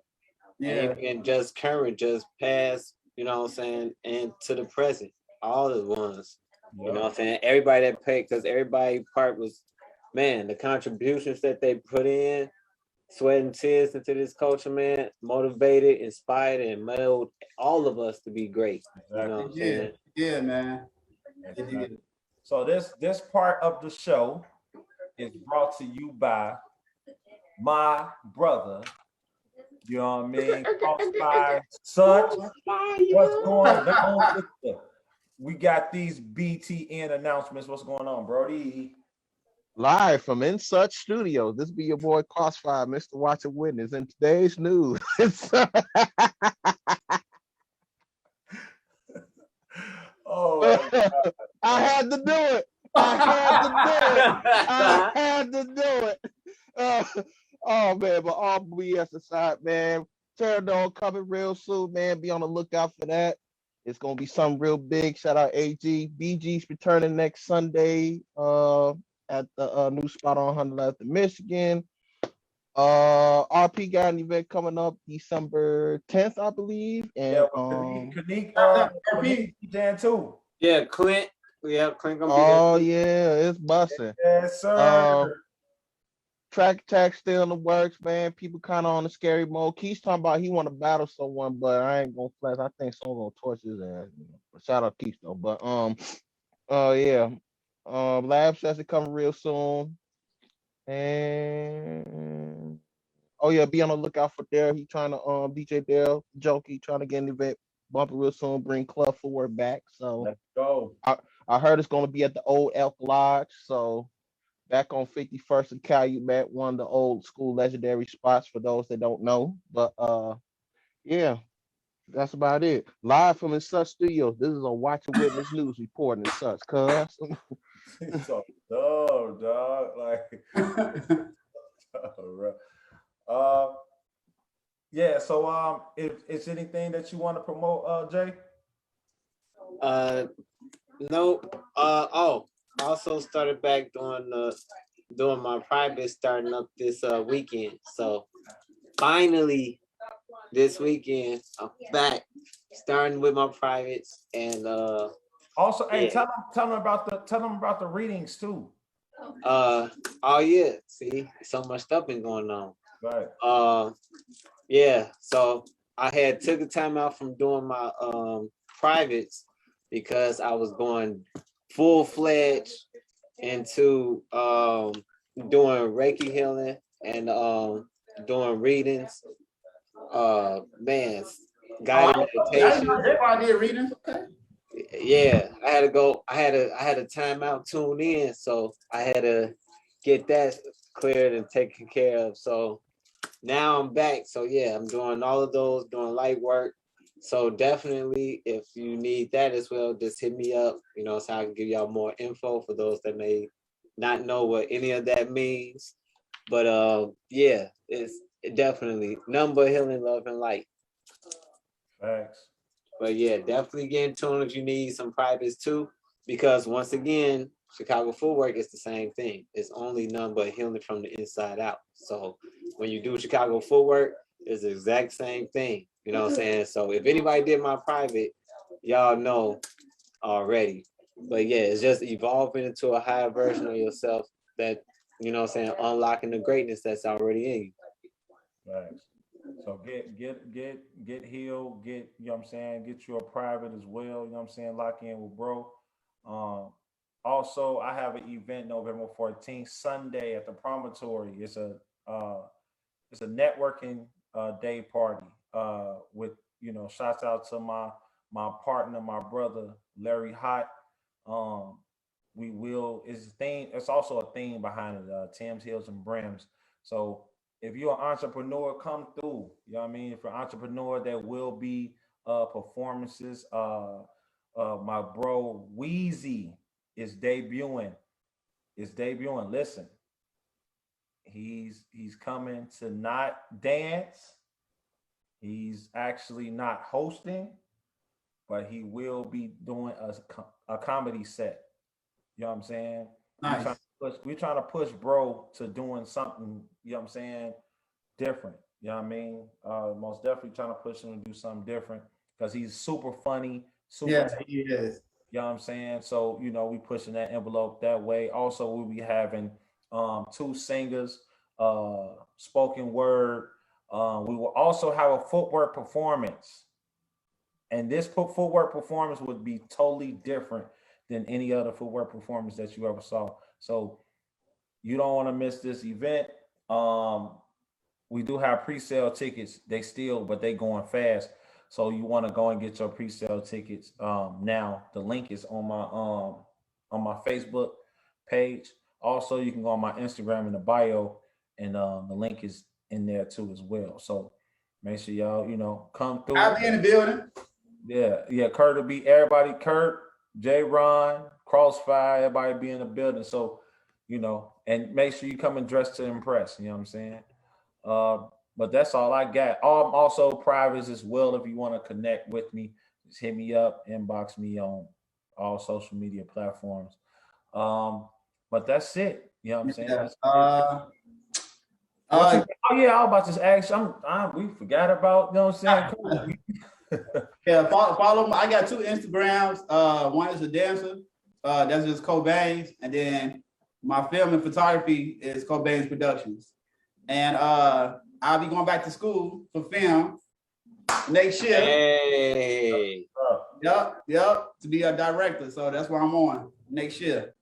Yeah. And just current, just past, you know what I'm saying? And to the present, all the ones. You know what I'm saying? Everybody that paid, because everybody part was, man, the contributions that they put in, sweat and tears into this culture, man, motivated, inspired, and molded all of us to be great. You know what I'm saying? Yeah, man. Exactly. So this part of the show is brought to you by my brother. You know what I mean? By such what's going on? We got these Btn announcements. What's going on, Brody? Live from In Such Studios. This be your boy Crossfire, Mr. Watch and Witness. In today's news. Oh, I had to do it. I had to do it. Oh man, but all BS aside, man. Pterodon coming real soon, man. Be on the lookout for that. It's gonna be something real big. Shout out AG. BG's returning next Sunday at the new spot on 111th in Michigan. RP got an event coming up December 10th, I believe. And RP Jan too. Yeah, Clint. Yeah, Clint gonna be there. Oh yeah, it's busting. Yes, sir. Track attack still in the works, man. People kind of on the scary mode. Keith's talking about he want to battle someone, but I ain't gonna flex. I think someone gonna torch his ass. Shout out Keith though. But yeah. Lab session coming real soon. And be on the lookout for Dale. He trying to DJ Dale Jokey trying to get an event bumping real soon, bring Club Forward back. So let's go. I heard it's gonna be at the old Elk Lodge. So back on 51st and Calumet, one of the old school legendary spots for those that don't know. But yeah, that's about it. Live from In Such Studios. This is a Watch and Witness News report and such, cuz. So dumb, dog. Like yeah, so if it's anything that you want to promote, Jay? No. Also started back doing my private starting up this weekend. So finally this weekend I'm back starting with my privates and also tell them about the readings too. See, so much stuff been going on. Right. So I had took a time out from doing my privates because I was going full-fledged into doing Reiki healing and doing readings. Guided meditation. I did readings. Okay. Yeah, I had to go. I had a time out, tune in, so I had to get that cleared and taken care of. So now I'm back. So yeah, I'm doing all of those, doing light work. So definitely, if you need that as well, just hit me up, so I can give y'all more info for those that may not know what any of that means. But it's definitely number healing, love, and light. Thanks. But yeah, definitely get in tune if you need some privates too, because once again, Chicago footwork is the same thing. It's only none but healing from the inside out. So when you do Chicago footwork, it's the exact same thing. You know what I'm saying? So if anybody did my private, y'all know already. But yeah, it's just evolving into a higher version of yourself that, you know what I'm saying, unlocking the greatness that's already in you. Right. So get healed, you know what I'm saying, get you a private as well, you know what I'm saying, lock in with bro. Also, I have an event November 14th, Sunday at the Promontory. It's a networking day party with, you know, shouts out to my partner, my brother Larry Hott. It's also a theme behind it, Tim's Hills and Brims. So if you're an entrepreneur, come through. You know what I mean? If you're an entrepreneur, there will be performances. My bro Wheezy is debuting. Listen, he's coming to not dance. He's actually not hosting, but he will be doing a comedy set. You know what I'm saying? Nice. We're trying to push bro to doing something, you know what I'm saying, different. You know what I mean? Most definitely trying to push him to do something different because he's super funny. Yeah, he is. You know what I'm saying? So, you know, we pushing that envelope that way. Also, we'll be having 2 singers, spoken word. We will also have a footwork performance. And this footwork performance would be totally different than any other footwork performance that you ever saw. So you don't want to miss this event. We do have pre-sale tickets. But they going fast. So you want to go and get your pre-sale tickets now. The link is on my Facebook page. Also, you can go on my Instagram in the bio, and the link is in there too as well. So make sure y'all, you know, come through. I'll be in the building. Yeah. Kurt will be everybody. Kurt, J. Ron, Crossfire, everybody be in the building. So, you know, and make sure you come and dress to impress. You know what I'm saying? But that's all I got. I'm also private as well. If you want to connect with me, just hit me up, inbox me on all social media platforms. But that's it. You know what I'm saying? Yeah. I was about to ask you. We forgot about. You know what I'm saying? Yeah, follow me. I got 2 Instagrams. One is a dancer. That's just Kobangz, and then my film and photography is Kobangz Productions. And I'll be going back to school for film next year. Hey. Yep, to be a director. So that's where I'm on next year.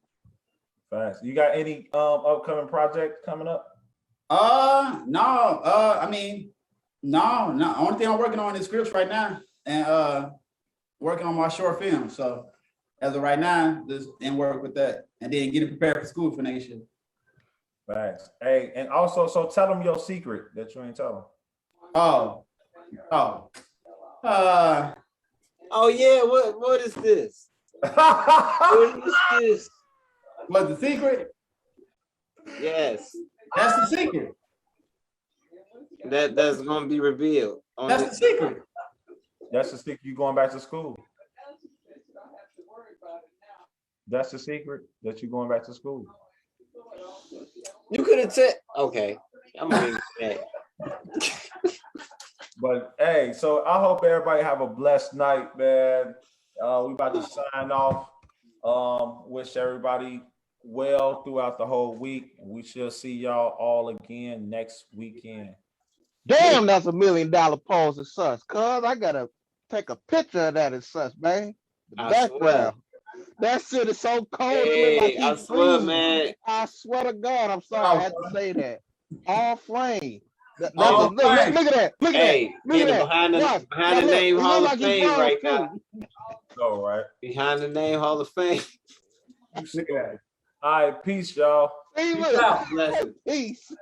Fast. You got any upcoming projects coming up? No. No. Only thing I'm working on is scripts right now, and working on my short film. So as of right now, just in work with that, and then getting prepared for school for next year. Thanks. Hey, and also, so tell them your secret that you ain't telling. Oh yeah. What is this? What is this? What's the secret? Yes. That's the secret. That's gonna be revealed. That's the secret. That's the secret. You going back to school. That's the secret that you going back to school. You could have said, okay, I'm gonna say. But hey, so I hope everybody have a blessed night, man. We about to sign off. Wish everybody well throughout the whole week. We shall see y'all all again next weekend. Damn, that's $1 million pose and such. Cuz I gotta take a picture of that and such, man. The background. That shit is so cold. Hey, I swear, man. I swear to God, I'm sorry I had to say that. All flame. Look at that. Look at that. Look at that. Behind the name Hall of Fame right now. All right. Behind the name Hall of Fame. Look at that. All right, peace, y'all. Peace.